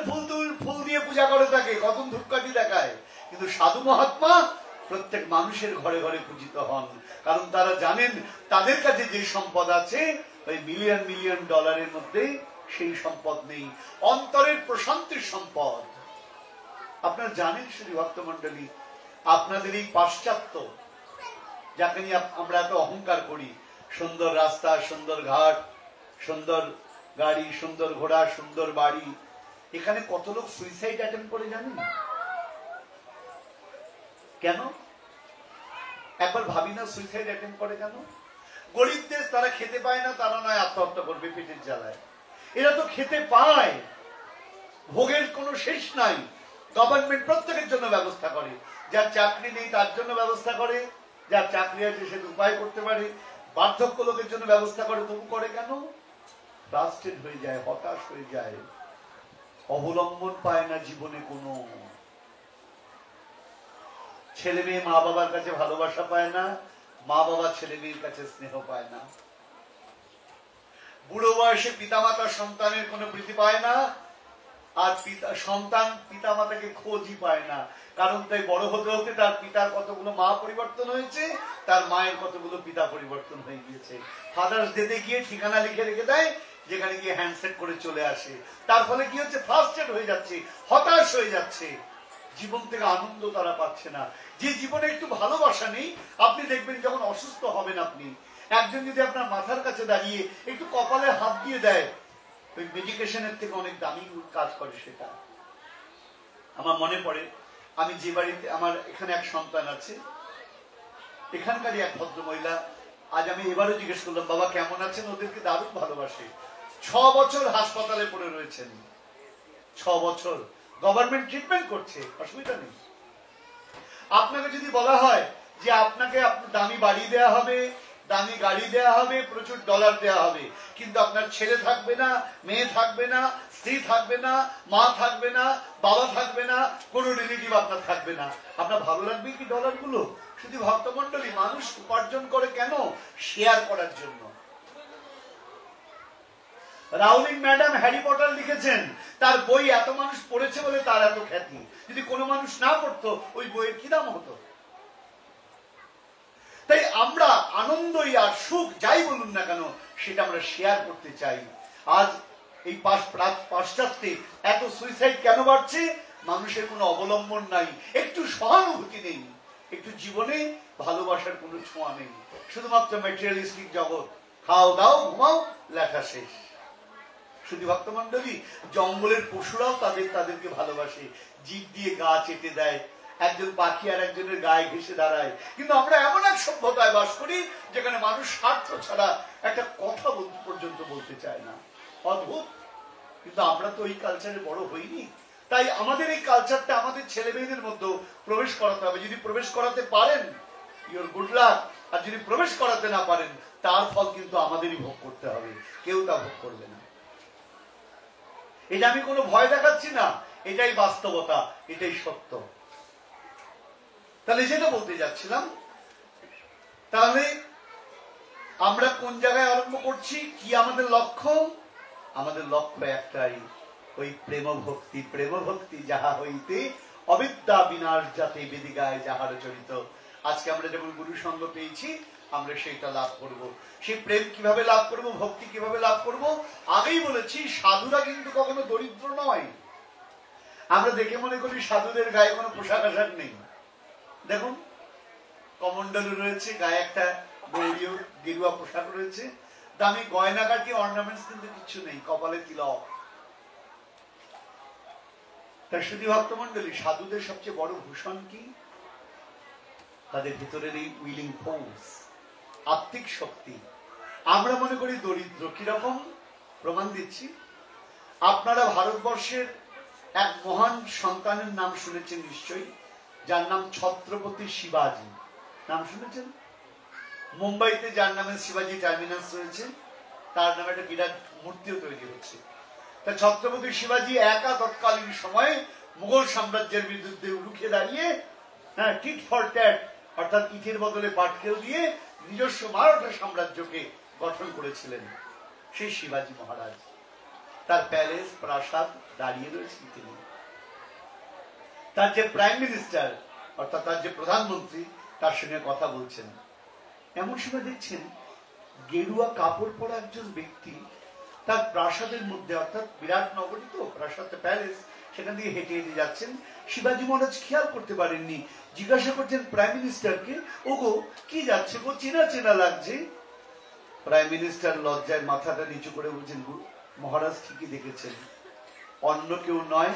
ফুল দিয়ে পূজা করে তাকে, কজন ধূপকাঠি দেখায়? কিন্তু সাধু মহাত্মা প্রত্যেক মানুষের ঘরে ঘরে পূজিত হন। কারণ তারা জানেন তাদের কাছে যে সম্পদ আছে ওই মিলিয়ন মিলিয়ন ডলারের মধ্যে সেই সম্পদ নেই, অন্তরের প্রশান্তির সম্পদ। আপনারা জানেন শুধু ভক্তমন্ডলী, আপনাদের এই পাশ্চাত্য যাকে নিয়ে আমরা এত অহংকার করি, সুন্দর রাস্তা, সুন্দর ঘাট, সুন্দর গাড়ি, সুন্দর ঘোড়া, সুন্দর বাড়ি, এখানে কত লোক সুইসাইড অ্যাটেম্প করে জানেন? কেন? একবার ভাবি না সুইসাইড অ্যাটেম্প করে কেন? গরিব দেশ, তারা খেতে পায় না, তারা নয় আত্মহত্যা করবে পেটের জ্বালায়। এরা তো খেতে পায়, ভোগের কোনো শেষ নাই। গভর্নমেন্ট প্রত্যেকের জন্য ব্যবস্থা করে, যার চাকরি নেই তার জন্য ব্যবস্থা করে, যার চাকরি আছে সে উপায় করতে পারে, বার্ধক্য লোকের জন্য ব্যবস্থা করে। তবু করে কেন? ফ্রাস্ট্রেট হয়ে যায়, হতাশ হয়ে যায়, অবলম্বন পায় না জীবনে। কোনো ছেলে মেয়ে মা বাবার কাছে ভালোবাসা পায় না, মা বাবা ছেলে মেয়ের কাছে স্নেহ পায় না। বুড়ো বয়সে পিতামাতা সন্তানের কোনো প্রীতি পায় না, আর সন্তান পিতা মাতাকে খোঁজই পায় না। কারণ তাই বড় হতে হতে তার পিতার কতগুলো মা পরিবর্তন হয়েছে, তার মায়ের কতগুলো পিতা পরিবর্তন হয়ে গিয়েছে। ফাদার্স ডেতে গিয়ে ঠিকানা লিখে রেখে দেয়, যেখানে গিয়ে হ্যান্ডসেট করে চলে আসে। তার ফলে কি হচ্ছে? ফ্রাস্ট্রেট হয়ে যাচ্ছে, হতাশ হয়ে যাচ্ছে, জীবন থেকে আনন্দ তারা পাচ্ছে না। যে জীবনে একটু ভালোবাসা নেই, আপনি দেখবেন যখন অসুস্থ হবেন, আপনি একজন যদি আপনার মাথার কাছে দাঁড়িয়ে একটু কপালে হাত দিয়ে দেয়, ওই মেডিকেশনের থেকে অনেক দামি কাজ করে সেটা। আমার মনে পড়ে, আমি যে বাড়িতে, আমার এখানে এক সন্তান আছে, এখানকারই এক ভদ্র মহিলা, আজ আমি এবারও জিজ্ঞেস করলাম, বাবা কেমন আছেন? ওদেরকে দারুণ ভালোবাসে। 6 বছর হাসপাতালে পড়ে রয়েছেন, 6 বছর গভর্নমেন্ট ট্রিটমেন্ট করছে, অসুবিধা নেই। আপনাকে যদি বলা হয় যে আপনাকে দামি বাড়ি দেয়া হবে, দামি গাড়ি দেয়া হবে, প্রচুর ডলার দেয়া হবে, কিন্তু আপনার ছেলে থাকবে না, মেয়ে থাকবে না, স্ত্রী থাকবে না, মা থাকবে না, বাবা থাকবে না, কোনো রিলেটিভ আপনার থাকবে না, আপনার ভালো লাগবে কি ডলারগুলো? শুধু ভক্তমন্ডলী, মানুষ উপার্জন করে কেন? শেয়ার করার জন্য। রাউলিং ম্যাডাম হ্যারি পটার লিখেছেন, তার বই এত মানুষ পড়েছে বলে তার এত খ্যাতি। যদি কোনো মানুষ না পড়তো, ওই বইয়ের কি দাম হতো? তাই আমরা আনন্দই আর সুখ যাই বলুন না কেন, সেটা আমরা শেয়ার করতে চাই। আজ এই পাশ্চাত্যে এত সুইসাইড কেন বাড়ছে? মানুষের কোনো অবলম্বন নাই, একটু সহানুভূতি নেই, একটু জীবনে ভালোবাসার কোনো ছোঁয়া নেই। শুধুমাত্র ম্যাটেরিয়ালিস্টিক জগৎ, খাও দাও ঘুমাও, লেখা শেষ। শুধু ভক্তমন্ডলী, জঙ্গলের পশুরাও তাদেরকে ভালোবাসে, জিভ দিয়ে গা চেটে দেয়, একজন পাখি আর একজনের গায়ে ঘেসে দাঁড়ায়। কিন্তু আমরা এমন এক সভ্যতায় বাস করি যেখানে মানুষ স্বার্থ ছাড়া একটা কথা পর্যন্ত বলতে চায় না। অদ্ভুত। কিন্তু আমরা তো ওই কালচারে বড় হইনি। তাই আমাদের এই কালচারটা আমাদের ছেলে মেয়েদের মধ্যে প্রবেশ করাতে হবে। যদি প্রবেশ করাতে পারেন, ইওর গুড লাক। আর যদি প্রবেশ করাতে না পারেন, তার ফল কিন্তু আমাদেরই ভোগ করতে হবে, কেউ তা ভোগ করবে না। এটা আমি কোনো ভয় দেখাচ্ছি না, এটাই বাস্তবতা, এটাই সত্য। তাহলে যেটা বলতে যাচ্ছিলাম, তাহলে আমরা কোন জায়গায় আরম্ভ করছি, কি আমাদের লক্ষ্য? আমাদের লক্ষ্য একটাই, ওই প্রেম ভক্তি। প্রেম ভক্তি যাহা হইতে অবিদ্যা বিনাশ যাতে বেদিগায় যাহার চরিত। আজকে আমরা যেমন গুরু সঙ্গ পেয়েছি, আমরা সেইটা লাভ করব। সেই প্রেম কিভাবে লাভ করব, ভক্তি কিভাবে লাভ করব? আগেই বলেছি, সাধুরা কিন্তু কখনো দরিদ্র নয়। আমরা দেখে মনে করি সাধুদের গায়ে কোনো পোশাক আশাক নেই। দেখুন, কমন্ডলু রয়েছে, গায়ে একটা গৌরীয় গেরুয়া পোশাক রয়েছে, দামি গয়নাগাটি অর্নামেন্টস কিন্তু কিছু নেই, কপালে তিলক। তার শুধু ভক্তমন্ডলী, সাধুদের সবচেয়ে বড় ভূষণ কি? তাদের ভিতরের এই উইলিং ফোর্স, আত্মিক শক্তি। আমরা মনে করি দরিদ্র। কিরকম? প্রমাণ দিচ্ছি। আপনারা ভারতবর্ষের এক মহান সন্তানের নাম শুনেছেন নিশ্চয়ই, যার নাম ছত্রপতি শিবাজি। নাম শুনেছেন? মুম্বাইতে যার নামে শিবাজি টার্মিনাস রয়েছে, তার নামে একটা বিরাট মূর্তিও তৈরি হচ্ছে। তা ছত্রপতি শিবাজি একা তৎকালীন সময়ে মুঘল সাম্রাজ্যের বিরুদ্ধে রুখে দাঁড়িয়ে, টিট ফর ট্যাট, অর্থাৎ ইটের বদলে পাটকেল দিয়ে নিজস্ব মারাঠা সাম্রাজ্যকে গঠন করেছিলেন সেই শিবাজি মহারাজ। তার প্যালেস, প্রাসাদ দাঁড়িয়ে রয়েছে তিনি। তার যে প্রাইম মিনিস্টার, অর্থাৎ তার যে প্রধানমন্ত্রী, তার সঙ্গে কথা বলছেন। এমন সময় দেখছেন গেরুয়া কাপড় পরা একজন ব্যক্তি তার প্রাসাদের মধ্যে, অর্থাৎ বিরাট নগরী তো, প্রাসাদ প্যালেস, সেখান দিয়ে হেঁটে হেঁটে যাচ্ছেন। শিবাজি মহারাজ খেয়াল করতে পারেননি, জিজ্ঞাসা করছেন প্রাইম মিনিস্টারকে, ওগো কি যাচ্ছে গো, চেনা চেনা লাগছে। প্রাইম মিনিস্টার লজ্জায় মাথাটা নিচু করে বলছেন, মহারাজ ঠিকই দেখেছেন, অন্য কেউ নয়,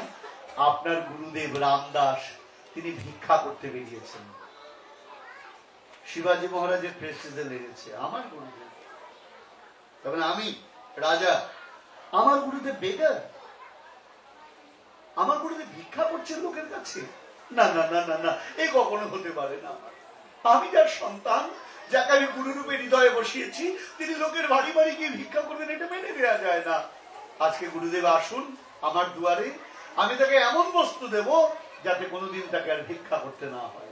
আপনার গুরুদেব রামদাস, তিনি ভিক্ষা করতে বেরিয়েছেন। শিবাজি মহারাজের প্রেস্টিজে লেগেছে। আমার গুরুদেব, তবে আমি রাজা, আমার গুরুদেব বেকার, আমার গুরুদেব ভিক্ষা করছেন লোকের কাছে? না না না না না, এ কখনো হতে পারে না। আমি যার সন্তান, যাকে আমি গুরুরূপে হৃদয়ে বসিয়েছি, তিনি লোকের বাড়ি বাড়ি গিয়ে ভিক্ষা করবেন, এটা মেনে দেওয়া যায় না। আজকে গুরুদেব আসুন আমার দুয়ারে, আমি তাকে এমন বস্তু দেব যাতে কোনোদিন তাকে আর ভিক্ষা করতে না হয়।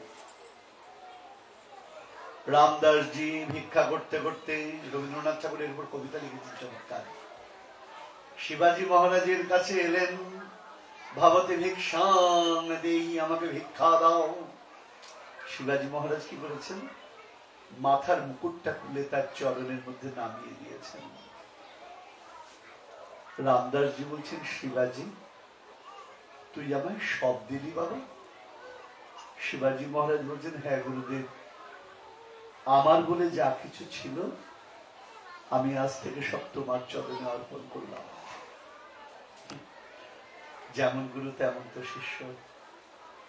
রামদাসজি ভিক্ষা করতে করতে রবীন্দ্রনাথ ঠাকুরের উপর কবিতা লিখেছেন চমৎকার। শিবাজি মহারাজের কাছে এলেন, ভাবতে ভিক্ষাং দেহি, আমাকে ভিক্ষা দাও। শিবাজি মহারাজ কি করেছেন? মাথার মুকুটটা খুলে তার চরণের মধ্যে নামিয়ে দিয়েছেন। রামদাসজি বলছেন, শিবাজি তুই আমায় সব দিলি বাবা? শিবাজি মহারাজ বলছেন, হ্যাঁ গুরুদেব, আমার বলে যা কিছু ছিল আমি আজ থেকে সব তোমার চরণে অর্পণ করলাম। যেমন গুরু তেমন তো শিষ্য।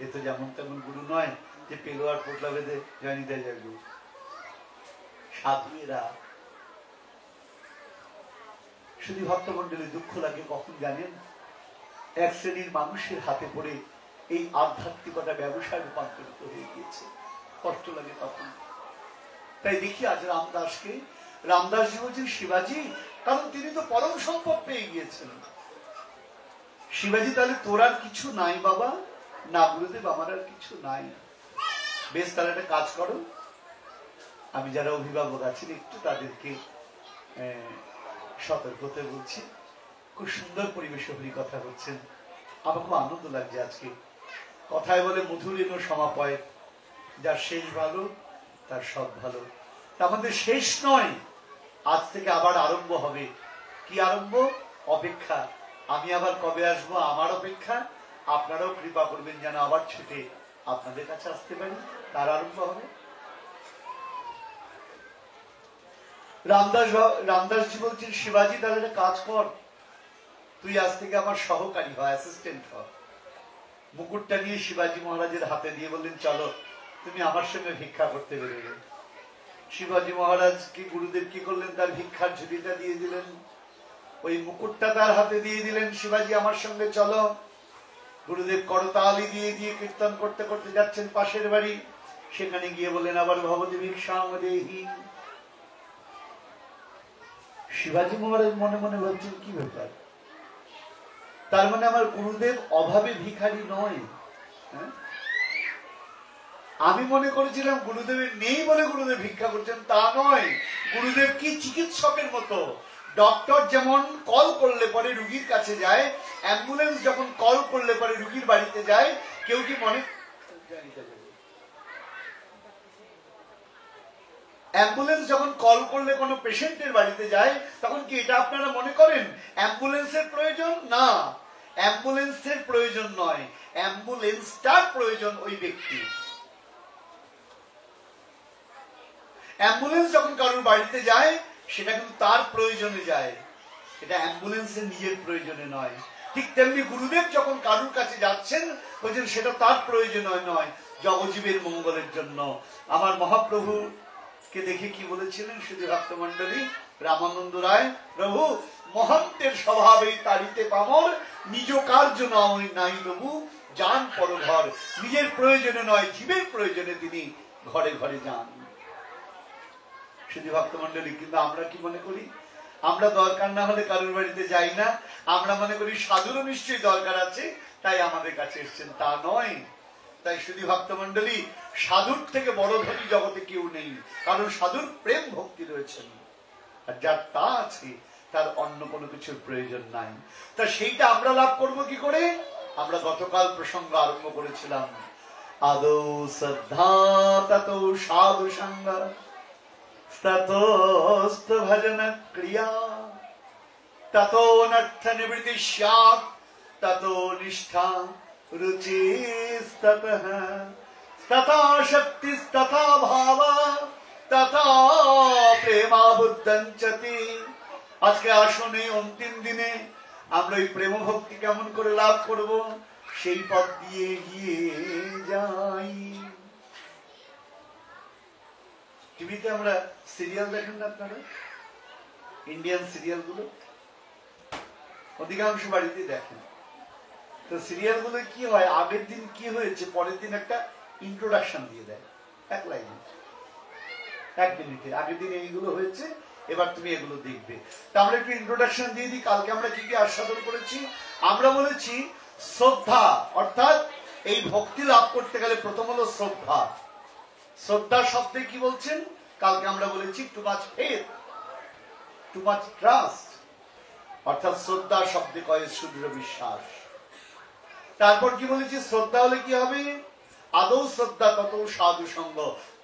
এ তো যেমন তেমন গুরু নয় যে পেলোয়ার পোটলা বেঁধে জানি দেয় যায়। গুরু সাধু এরা। শুধু ভক্তমন্ডলী দুঃখ লাগে কখন জানেন? এক শ্রেণীর মানুষের হাতে পড়ে এই আধ্যাত্মিকতা ব্যবসায় রূপান্তরিত হয়ে গিয়েছে, কষ্ট লাগে তখন। তাই দেখি আজ রামদাসকে, রামদাসজি বলছেন শিবাজি, কারণ তিনি তো পরম সম্পদ পেয়ে গিয়েছেন। শিবাজি তাহলে তোর আর কিছু নাই বাবা? না গুরুদেব, আমার আর কিছু নাই। বেশ, তাহলে একটা কাজ করো, আমি যারা অভিভাবক আছেন একটু তাদেরকে সতর্ক হতে বলছি। খুব সুন্দর পরিবেশে হরি কথা হচ্ছেন, আমার খুব আনন্দ লাগছে আজকে। কথায় বলে মধুরেণ সমাপয়, যার শেষ ভালো তার সব ভালো। তা আমাদের শেষ নয়, আজ থেকে আবার আরম্ভ হবে। কি আরম্ভ? অপেক্ষা। আমি আবার কবে আসবো আমার অপেক্ষা। আপনারাও কৃপা করবেন যেন আবার ছুটে আপনাদের কাছে আসতে পারি, তার আরম্ভ হবে। রামদাসজি বলছেন, শিবাজি তাহলে কাজ কর, তুই আজ থেকে আমার সহকারী হ, অ্যাসিস্ট্যান্ট হ। মুকুটটা নিয়ে শিবাজি মহারাজের হাতে দিয়ে বললেন, চলো তুমি আমার সঙ্গে ভিক্ষা করতে বেরোবে। শিবাজি মহারাজ কি গুরুদেব কি করলেন? তার ভিক্ষার ঝুড়িটা দিয়ে দিলেন, ওই মুকুটটা তার হাতে দিয়ে দিলেন, শিবাজি আমার সঙ্গে চলো। গুরুদেব করতালি দিয়ে দিয়ে কীর্তন করতে করতে যাচ্ছেন পাশের বাড়ি। সেখানে গিয়ে বললেন, আবার ভবতি ভিক্ষাং দেহি। শিবাজি মহারাজ মনে মনে ভাবছেন, কি ব্যাপার? তার মানে আমার গুরুদেব অভাবে ভিখারি নয়। আমি মনে করেছিলাম গুরুদেবের নেই বলে গুরুদেব ভিক্ষা করছেন, তা নয়। গুরুদেব কি চিকিৎসকের মতো। ডক্টর যেমন কল করলে পরে রুগীর কাছে যায়, অ্যাম্বুলেন্স যখন কল করলে পরে রুগীর বাড়িতে যায়, কেউ কি মনে, অ্যাম্বুলেন্স যখন কল করলে কোনো পেশেন্টের বাড়িতে যায়, তখন কি এটা আপনারা মনে করেন অ্যাম্বুলেন্সের প্রয়োজন? না, অ্যাম্বুলেন্সের প্রয়োজন নয়, অ্যাম্বুলেন্সটার প্রয়োজন ওই ব্যক্তি। অ্যাম্বুলেন্স যখন কারোর বাড়িতে যায় সেটা কিন্তু তার প্রয়োজনে যায়, এটা অ্যাম্বুলেন্সের নিজের প্রয়োজনে নয়। ঠিক তেমনি গুরুদেব যখন কারোর কাছে যাচ্ছেন বলছেন সেটা তার প্রয়োজনে নয়, জগজীবের মঙ্গলের জন্য। আমার মহাপ্রভু কে দেখে কি বলেছিলেন শুধু ভক্তমন্ডলী? রামানন্দ রায়, প্রভু মহন্তের স্বভাবে তারিতে পামর, নিজ কার্য নাই তবু যান পরঘর। নিজের প্রয়োজনে নয়, জীবের প্রয়োজনে তিনি ঘরে ঘরে যান। শুধু ভক্তমন্ডলী, কিন্তু আমরা কি মনে করি? আমরা দরকার না হলে কারোর বাড়িতে যাই না, আমরা মনে করি সাধুরও নিশ্চয়ই দরকার আছে তাই আমাদের কাছে এসছেন, তা নয়। তাই শুধু ভক্তমন্ডলী, সাধুর থেকে বড় ধনী জগতে কেউ নেই, কারণ সাধুর প্রেম ভক্তি রয়েছেন, আর যার তা আছে তার অন্য কোনো কিছুর প্রয়োজন নাই। তা সেইটা আমরা লাভ করব কি করে? আমরা গতকাল প্রসঙ্গ আরম্ভ করেছিলাম, আদৌ শ্রদ্ধা ততো সাধু সঙ্গ ততোস্ত ভজন ক্রিয়া ততো নর্থ নিবৃত্তি স্যাৎ ততো নিষ্ঠা রুচিস্ততঃ তথা শক্তিস্তথা ভাব তথা প্রেমাবুদ্ধঞ্চতি। আজকে আসনে অন্তিম দিনে আমরা এই প্রেম ভক্তি কেমন করে লাভ করব সেই পথ দিয়ে এগিয়ে যাই। টিভিতে আমরা সিরিয়াল দেখেন না আপনারা, ইন্ডিয়ান সিরিয়াল গুলো অধিকাংশ বাড়িতে দেখেন। তো সিরিয়াল গুলো কি হয়, আগের দিন কি হয়েছে পরের দিন একটা ইন্ট্রোডাকশন দিয়ে দেয়, এক লাইনে, 1 মিনিটে, আগের দিন এইগুলো হয়েছে, এবার তুমি এগুলো দেখবে। তা আমরা একটু ইন্ট্রোডাকশন দিয়ে দিই। কালকে আমরা কি কি আস্বাদন করেছি? আমরা বলেছি শ্রদ্ধা, অর্থাৎ এই ভক্তি লাভ করতে গেলে প্রথম হলো শ্রদ্ধা। শ্রদ্ধা শব্দে কি বলছেন? কালকে আমরা বলেছি too much faith, too much trust, অর্থাৎ শ্রদ্ধা শব্দে কয় সুদৃঢ় বিশ্বাস। তারপর কি বলেছি? শ্রদ্ধা হলে কি হবে? আদৌ শ্রদ্ধা তত সাধু সঙ্গ।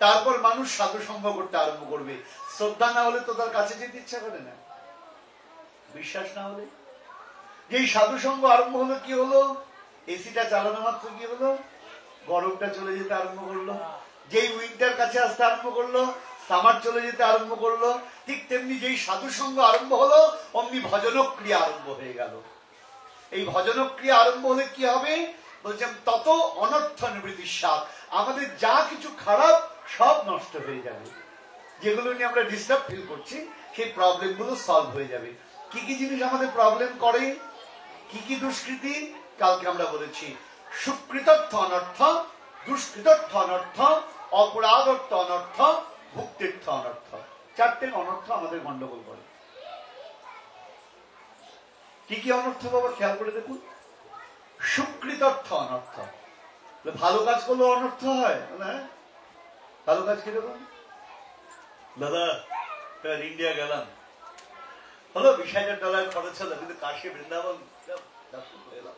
তারপর মানুষ সাধু সঙ্গ করতে আরম্ভ করবে। শ্রদ্ধা না হলে তো তার কাছে যেতে ইচ্ছা করে না, বিশ্বাস না হলে। যেই সাধু সঙ্গ আরম্ভ হলো, কি হলো? এসিটা চালানো মাত্র কি হলো? গরমটা চলে যেতে আরম্ভ করলো। যেই উইন্টার কাছে আসতে আরম্ভ করলো, সামার চলে যেতে আরম্ভ করলো। ঠিক তেমনি যেই সাধু সঙ্গ আরম্ভ হলো, অমনি ভজনক্রিয়া আরম্ভ হয়ে গেল। এই ভজনক্রিয়া আরম্ভ হলে কি হবে? বলছেন তত অনর্থ নিবৃত্তি সাপ, আমাদের যা কিছু খারাপ সব নষ্ট হয়ে যাবে। যেগুলো নিয়ে আমরা ডিস্টার্ব ফিল করছি, সেই প্রবলেম গুলো সলভ হয়ে যাবে। কি কি জিনিস আমাদের প্রবলেম করে, কি কি দুষ্কৃতি? কালকে আমরা বলেছি সুকৃতর্থ অনর্থ, দুষ্কৃতর্থ অনর্থ, অপরাধর্থ অনর্থ, ভুক্তির্থ অনর্থ। 4টে অনর্থ আমাদের গন্ডগোল করে। কি কি অনর্থ বাবা খেয়াল করে দেখুন। সুকৃতর্থ অনর্থ, ভালো কাজ করলেও অনর্থ হয় না? ভালো কাজ কিরকম? দাদা ইন্ডিয়া গেলাম, হলো 20,000 ডলার খরচ হলো, কিন্তু কাশী বৃন্দাবন এলাম,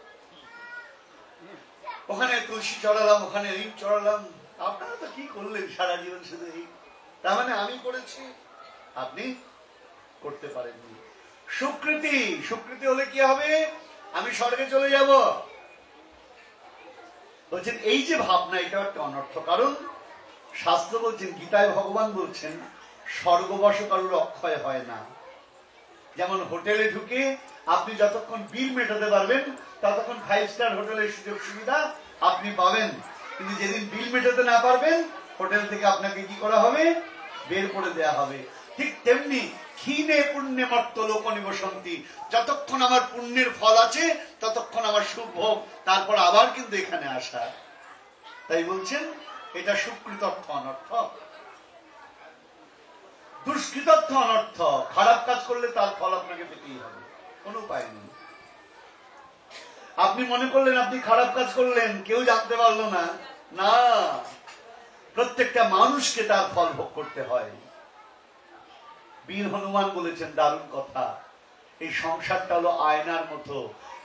ওখানে তুলসী চড়ালাম, ওখানে রিং চড়ালাম। আপনারা তো কি করলেন সারা জীবন শুধু এই? তার মানে আমি করেছি, আপনি করতে পারেননি। সুকৃতি, সুকৃতি হলে কি হবে? আমি স্বর্গে চলে যাব। বলছেন এই যে ভাবনা, এটা একটা অনর্থ। কারণ শাস্ত্র বলছেন, গীতায় ভগবান বলছেন স্বর্গবাস কারোর অক্ষয় হয় না। যেমন হোটেলে ঢুকে আপনি যতক্ষণ বিল মেটাতে পারবেন ততক্ষণ 5 স্টার হোটেলের সুযোগ সুবিধা আপনি পাবেন, কিন্তু যেদিন বিল মেটাতে না পারবেন হোটেল থেকে আপনাকে কি করা হবে? বের করে দেয়া হবে। ঠিক তেমনি ক্ষীণে পুণ্যে মর্ত লোক নিবসন্তি, যতক্ষণ আমার পুণ্যের ফল আছে ততক্ষণ আমার সুখ ভোগ, তারপর আবার কিন্তু এখানে আসা। তাই বলছেন এটা সুকৃতর্থ অনর্থ। দুষ্কৃতর্থ অনর্থ, খারাপ কাজ করলে তার ফল আপনাকে পেতেই হবে, কোনো উপায় নেই। আপনি মনে করলেন আপনি খারাপ কাজ করলেন, কেউ জানতে পারলো না, না, প্রত্যেকটা মানুষকে তার ফল ভোগ করতে হয়। বীর হনুমান বলেছেন দারুণ কথা, এই সংসারটা হলো আয়নার মতো,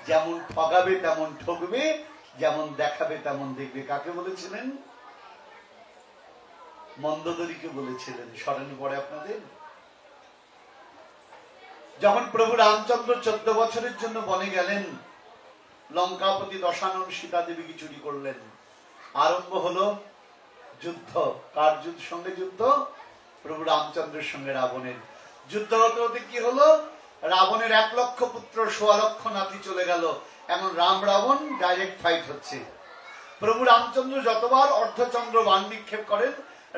যেমন ঠগাবে তেমন ঠকবে, যেমন দেখাবে তেমন দেখবে। কাকে বলেছিলেন? মন্দোদরীকে বলেছিলেন। স্মরণে পড়ে আপনাদের? যখন প্রভু রামচন্দ্র 14 বছরের জন্য বনে গেলেন, লঙ্কাপতি দশানন সীতা দেবীকে চুরি করলেন, আরম্ভ হলো যুদ্ধ। কার সঙ্গে যুদ্ধ? প্রভু রামচন্দ্রের সঙ্গে রাবণের যুদ্ধ। হতে হতে কি হলো? রাবণের 1 লক্ষ পুত্র 1.25 লক্ষ নাতি চলে গেল। এখন রাম রাবণ ডাইরেক্ট ফাইট হচ্ছে। প্রভু রামচন্দ্র যতবার অর্ধচন্দ্র বাণ নিক্ষেপ করেন,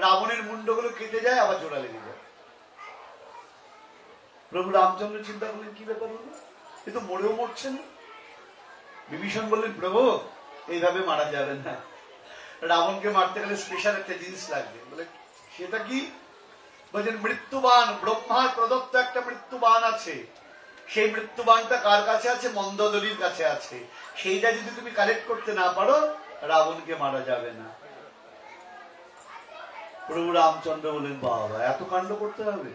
রাবণের মুন্ডগুলো কেটে যায়, আবার জোড়া লেগে যায়। প্রভু রামচন্দ্র চিন্তা করলেন কি ব্যাপার হলো, এ তো মরেও মরছেন। বিভীষণ বললেন প্রভু এইভাবে মারা যাবে না, রাবণকে মারতে গেলে স্পেশাল একটা জিনিস লাগবে। বলে সেটা কি? বলছেন মৃত্যুবান, ব্রহ্মার প্রদত্ত একটা মৃত্যুবান আছে। সেই মৃত্যুবানটা কার কাছে আছে? মন্দোদরীর কাছে আছে। সেইটা যদি তুমি কালেক্ট করতে না পারো, রাবণকে মারা যাবে না। প্রভু রামচন্দ্র বলেন বাবা এত কাণ্ড করতে হবে?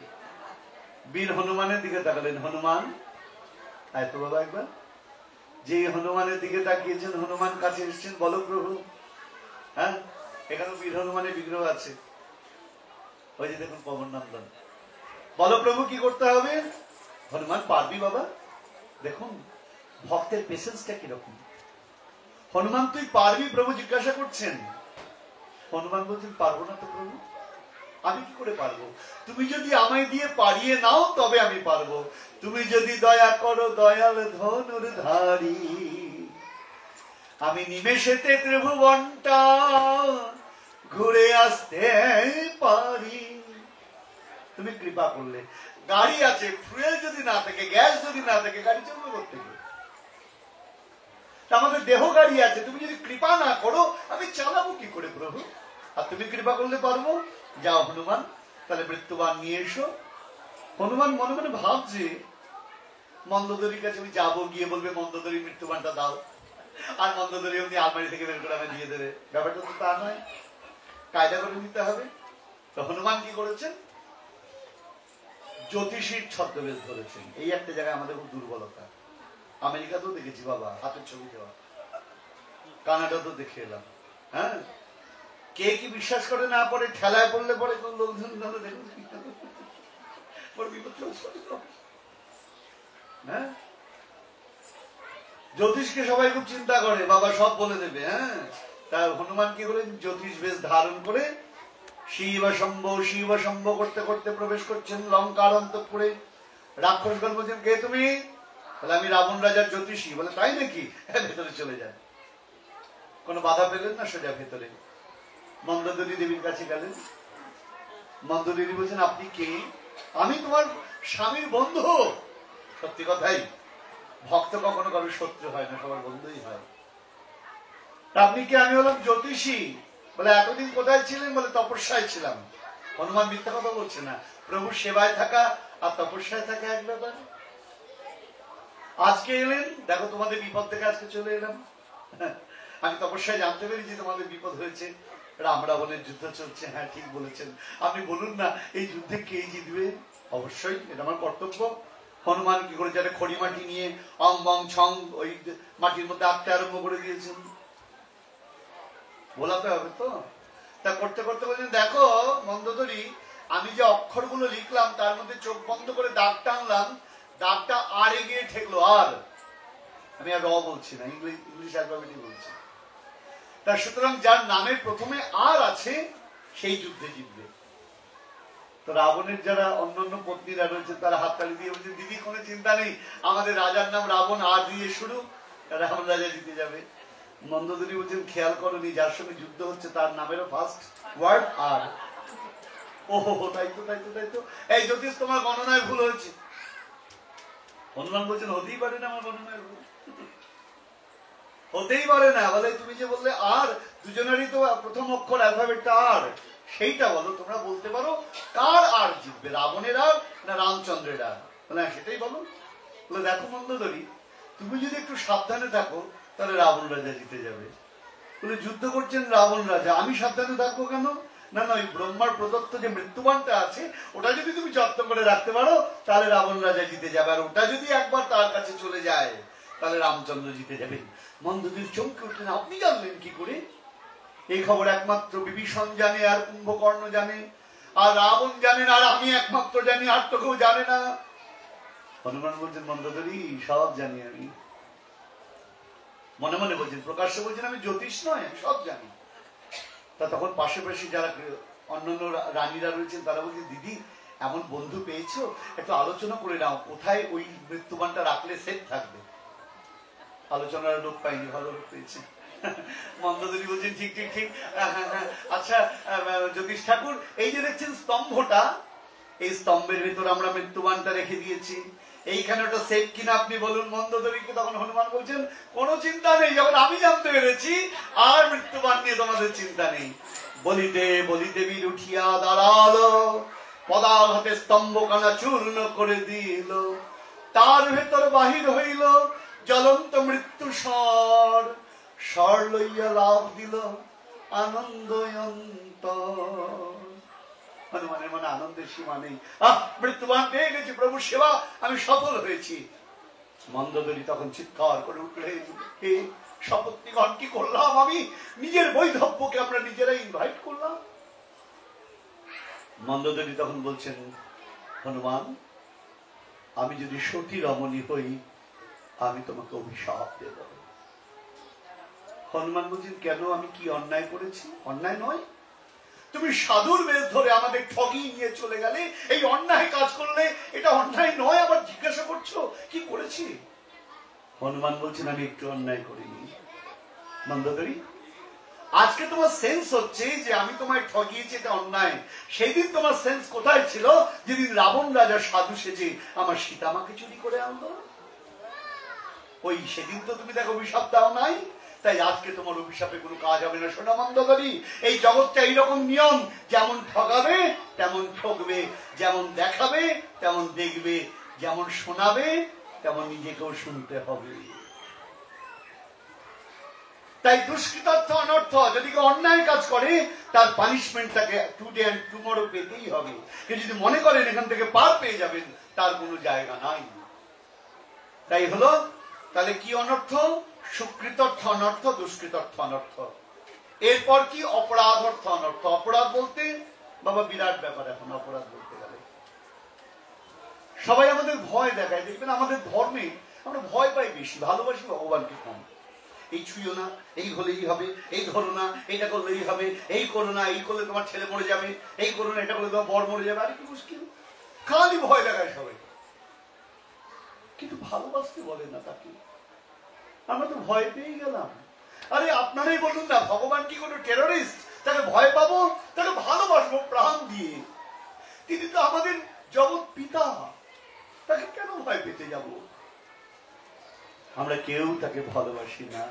বীর হনুমানের দিকে তাকালেন। হনুমান এত বাবা একবার, যে হনুমানের দিকে তাকিয়েছেন, হনুমান কাছে এসেছেন, বলো প্রভু। হ্যাঁ, এখানে বীর হনুমানের বিগ্রহ আছে, ওই যে দেখুন পবন নন্দন। বলো প্রভু কি করতে হবে? হনুমান পারবি বাবা? দেখুন ভক্তের পেশেন্সটা কিরকম। হনুমান তুই পারবি? প্রভু জিজ্ঞাসা করছেন। হনুমান বলছেন পারবো না তো প্রভু, আমি কি করে পারবো? তুমি যদি আমায় দিয়ে পারিয়ে নাও তবে আমি পারবো। তুমি যদি দয়া করো দয়াল ধনুর ধারী, আমি নিমেষেতে ত্রিভুবনটা ঘুরে আসতে পারি। তুমি কৃপা করলে। গাড়ি আছে, ফুয়েল যদি না থাকে, গ্যাস যদি না থাকে, গাড়ি চলবে কোত্থেকে? আমাদের দেহ গাড়ি আছে, তুমি যদি কৃপা না করো আমি চালাবো কি করে প্রভু? আর তুমি কৃপা করলে পারবো। যাও হনুমান, তাহলে মৃত্যুবান নিয়ে এসো। হনুমান মনে মনে ভাবছে মন্দোদরীর কাছে আমি যাবো, গিয়ে বলবে মন্দোদরী মৃত্যুবানটা দাও, আর মন্দোদরী অমনি আলমারি থেকে বের করে আমি দিয়ে দেবে। ব্যাপারটা তো তা নয়, কায়দা করে নিতে হবে। তো হনুমান কি করেছেন? জ্যোতিষীর ছদ্মবেশ ধরেছেন। এই একটা জায়গায় আমাদের খুব দুর্বলতা। আমেরিকাতেও দেখেছি বাবা, হাতের ছবি দেওয়া, কানাডাতেও দেখে এলাম। হ্যাঁ, কে কি বিশ্বাস করে না পড়ে, ঠেলায় পড়লে পরে কোন লোকজন দেখুন হ্যাঁ, জ্যোতিষকে সবাই খুব চিন্তা করে, বাবা সব বলে দেবে। হ্যাঁ, তার হনুমান কি করেন? জ্যোতিষ বেশ ধারণ করে শিব শম্ভ করতে করতে প্রবেশ করছেন লঙ্কার অন্তঃপুরে। রাক্ষসগণ বলছেন, কে তুমি? বলে, আমি রাবণ রাজার জ্যোতিষী। বলে, তাই নাকি? ভেতরে চলে যান। কোনো বাধা পেলেন না, সোজা ভেতরে। মন্দোদরী দেবীর কাছে গেলেন। মন্দোদরী বলছেন, আপনি কে? আমি তোমার স্বামীর বন্ধু। সত্যি কথাই, ভক্ত কখনো কারোর শত্রু হয় না, সবার বন্ধুই হয়। আপনি কে? আমি হলাম জ্যোতিষী। বলে, এতদিন কোথায় ছিলেন? বলে, তপস্যায় ছিলাম। হনুমান মিথ্যা কথা বলছে না। প্রভুর সেবায় থাকা আর তপস্যায় থাকা এক ব্যাপার। আজকে এলেন, দেখো তোমাদের বিপদ থেকে আজকে চলে এলাম। আমি তপস্যায় জানতে পেরেছি তোমাদের বিপদ হয়েছে, রাম রাবণের যুদ্ধ চলছে। হ্যাঁ, ঠিক বলেছেন। আপনি বলুন না, এই যুদ্ধে কে জিতবে? অবশ্যই এটা আমার কর্তব্য। হনুমান কি করে যাতে খড়ি মাটি নিয়ে অং বং ছং ওই মাটির মধ্যে আঁকতে আরম্ভ করে দিয়েছেন। বলাতে হবে তো। তা করতে করতে বলছেন, দেখো মন্দোদরী, আমি যে অক্ষরগুলো লিখলাম তার মধ্যে চোখ বন্ধ করে দাগ টানলাম, দাগটা আর এগিয়ে ঠেকলো। আর আমি আর র বলছি না, ইংলিশ অ্যালফাবেটই বলছি। তা সুতরাং যার নামের প্রথমে আর আছে সেই যুদ্ধে জিতবে। তো রাবণের যারা অন্যান্য পত্নীরা রয়েছে তারা হাততালি দিয়ে বলছে, দিদি কোনো চিন্তা নেই, আমাদের রাজার নাম রাবণ, আর দিয়ে শুরু, রাবণ রাজা জিতে যাবে। মন্দোদরী বলছেন, খেয়াল করনি যার সঙ্গে যুদ্ধ হচ্ছে তার নামেরও ফার্স্ট ওয়ার্ড আর। ওহো, তাই তো তাই তো তাই তো। এই জ্যোতিষ, তোমার গণনায় ভুল হয়েছে। হনুমান বলছেন, হতেই পারে না আমার গণনায় ভুল, হতেই পারে না। বলে, তুমি যে বললে আর, দুজনেরই তো প্রথম অক্ষর অ্যালফাবেটটা আর, সেইটা বলো। তোমরা বলতে পারো কার আর জিতবে, রাবণের আর না রামচন্দ্রের আর? বলে, সেটাই বলো। বলে, দেখো মন্দোদরী, তুমি যদি একটু সাবধানে থাকো তাহলে রাবণ রাজা জিতে যাবে। বলে, যুদ্ধ করছেন রাবণ রাজা, আমি সাবধানে থাকবো কেন? না না, ওই ব্রহ্মার প্রদত্ত যে মৃত্যুবানটা আছে ওটা যদি তুমি যত্ন করে রাখতে পারো তাহলে রাবণ রাজা জিতে যাবে, আর ওটা যদি একবার তার কাছে চলে যায় তাহলে রামচন্দ্র জিতে যাবেন। মন্দোদরী চমকে উঠলেন, আপনি জানলেন কি করে? এই খবর একমাত্র বিভীষণ জানে, আর কুম্ভকর্ণ জানে, আর রাবণ জানেন, আর আমি একমাত্র জানি, আর তো কেউ জানে না। হনুমান বলছেন, মন্দোদরী সব জানি আমি। মনে মনে বলছেন, প্রকাশ্যে বলছেন আমি জ্যোতিষ নয়, আমি সব জানি। তা তখন পাশাপাশি যারা অন্যান্য রানীরা রয়েছেন তারা বলছেন, দিদি এমন বন্ধু পেয়েছো, একটু আলোচনা করে নাও কোথায় ওই মৃত্যুবানটা রাখলে সেফ থাকবে। আলোচনার লোক পাইনি, ভালো লোক পেয়েছে। মন্দোদরী বলছেন, ঠিক ঠিক ঠিক, আচ্ছা জ্যোতিষ ঠাকুর, এই যে দেখছেন স্তম্ভটা, এই স্তম্ভের ভিতর আমরা মৃত্যুবানটা রেখে দিয়েছি, এইখানে ওটা সেফ কিনা আপনি বলুন। মন্দোদরীকে তখন হনুমান বলছেন, কোনো চিন্তা নেই, যখন আমি জানতে পেরেছি আর মৃত্যুবান নিয়ে তোমাদের চিন্তা নেই। বলিতে বলিতে বীর উঠিয়া দাঁড়ালো, পদাঘাতে স্তম্ভ কানা চূর্ণ করে দিল, তার ভেতর বাহির হইল জ্বলন্ত মৃত্যু স্বর, স্বর লইয়া লাভ দিল আনন্দ অন্তর। হনুমানের মনে আনন্দের সীমা নেই। মৃত্যুবান পেয়ে গেছি, প্রভু সেবা আমি সফল হয়েছি। মন্দোদরী তখন চিৎকার করে উঠলেন, হে শপথনিগণ, কি করলাম আমি? নিজের বৈধব্যকে আমরা নিজেরাই ইনভাইট করলাম। মন্দোদরী তখন বলছেন, হনুমান, আমি যদি সতী রমণী হই আমি তোমাকে অভিশাপ দেব। হনুমান বলছেন, কেন? আমি কি অন্যায় করেছি? অন্যায় নয়, তুমি সাধুর বেশ ধরে আমাদের ঠগিয়ে নিয়ে চলে গেলে, এই অন্যায় কাজ করলে, এটা অন্যায় নয়, আবার জিজ্ঞাসা করছো কি করেছি? হনুমান বলছেন, আমি একটু অন্যায় করিনি। মন্দোদরী, আজকে তোমার সেন্স হচ্ছে যে আমি তোমায় ঠকিয়েছি, এটা অন্যায়। সেই দিন তোমার সেন্স কোথায় ছিল? যেদিন রাবণ রাজা সাধু সেজে আমার সীতামাকে চুরি করে আনলো। ওই সেদিন তো তুমি দেখো অভিশাপ দাও নাই, তাই আজকে তোমার অভিশাপে কোনো কাজ হবে না। সোনা মন্দগরি, এই জগৎটা এইরকম নিয়ম, যেমন ঠকাবে তেমন ঠকবে, যেমন দেখাবে তেমন দেখবে, যেমন শোনাবে তেমন নিজেকেও শুনতে হবে। তাই দুষ্কৃতার্থ অনর্থ যদি কেউ অন্যায় কাজ করে তার পানিশমেন্ট তাকে টুডে অ্যান্ড টুমরো পেতেই হবে। কেউ যদি মনে করেন এখান থেকে পার পেয়ে যাবেন, তার কোনো জায়গা নাই। তাই হলো, তাহলে কি অনর্থ? সুকৃতার্থ অনর্থ, দুষ্কৃতার্থ অনর্থ। এরপর কি? অপরাধ অর্থ অনর্থ। অপরাধ বলতে বাবা বিরাট ব্যাপার। এখন অপরাধ বলতে গেলে সবাই আমাদের ভয় দেখায়। দেখবেন আমাদের ধর্মে আমরা ভয় পাই বেশি, ভালোবাসি ভগবানকে কম। এই ছুঁয়ো না, এই হলেই হবে, এই ধরো না, এইটা করলেই হবে, এই করো না, এই করলে তোমার ছেলে মরে যাবে, এই করো না, এটা করলে তোমার বর মরে যাবে। আরে কি মুশকিল, খালি ভয় দেখায় সবাই, কিন্তু ভালোবাসতে বলে না তাকে। আমরা তো ভয় পেয়ে গেলাম। আরে আপনারাই বলুন না, ভগবান কি কোনো টেররিস্ট? তাকে ভয় পাবো? তাকে ভালোবাসবো প্রাণ দিয়ে। তিনি তো আমাদের জগৎ পিতা, তাকে কেন ভয় পেতে যাব? আমরা কেউ তাকে ভালোবাসি না,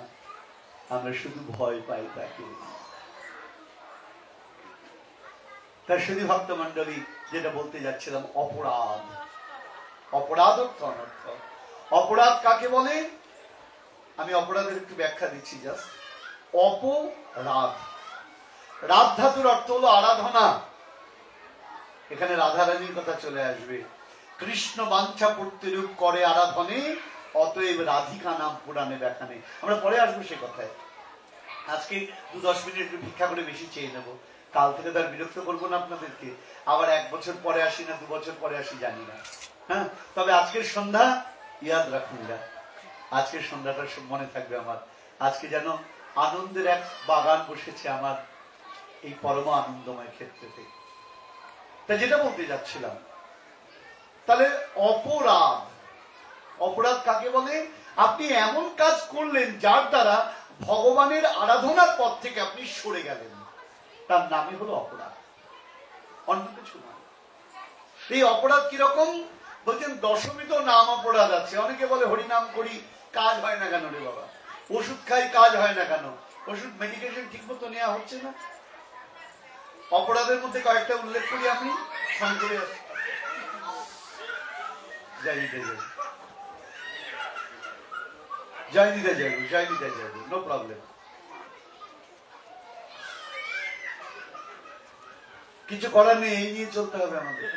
আমরা শুধু ভয় পাই তাকে। তার শুধু ভক্ত মন্ডলী, যেটা বলতে যাচ্ছিলাম, অপরাধ। অপরাধ অর্থ অনর্থ। অপরাধ কাকে বলে? আমি অপরাধের একটু ব্যাখ্যা দিচ্ছি জাস্ট। অপরাধ, রাধ ধাতুর অর্থ হলো আরাধনা। এখানে রাধারানীর কথা চলে আসবে। কৃষ্ণ বাঞ্ছা পূর্তিরূপ করে আরাধনে, অতএব রাধিকা নাম পুরাণে দেখানে। আমরা পরে আসবো সে কথায়। আজকে 2-10 মিনিট একটু ভিক্ষা করে বেশি চেয়ে নেবো। কাল থেকে তার বিরক্ত করবো না আপনাদেরকে। আবার 1 বছর পরে আসি না 2 বছর পরে আসি জানি না। হ্যাঁ, তবে আজকের সন্ধ্যা ইয়াদ রাখুন, আজকের সন্ধ্যাটা মনে থাকবে আমার। আজকে যেন আনন্দের এক বাগান বসেছে আমার এই পরম আনন্দময় ক্ষেত্রেতে। তা যেটা বলতে যাচ্ছিলাম, তাহলে অপরাধ, অপরাধ কাকে বলে? আপনি এমন কাজ করলেন যার দ্বারা ভগবানের আরাধনার পথ থেকে আপনি সরে গেলেন, তার নামই হলো অপরাধ, অন্য কিছু না। এই অপরাধ কিরকম বলছেন? দশমিত নাম অপরাধ আছে। অনেকে বলে হরিনাম করি, কাজ হয় না কেন রে বাবা? ওষুধ খাই, কাজ হয় না কেন? ওষুধ মেডিকেশন ঠিক মতো নেওয়া হচ্ছে না। অপরাধের মধ্যে কয়েকটা উল্লেখ করি আমি, সংক্ষেপে জয় নিতে যাইব, নো প্রবলেম। কিছু করার নেই, এই নিয়ে চলতে হবে আমাদের।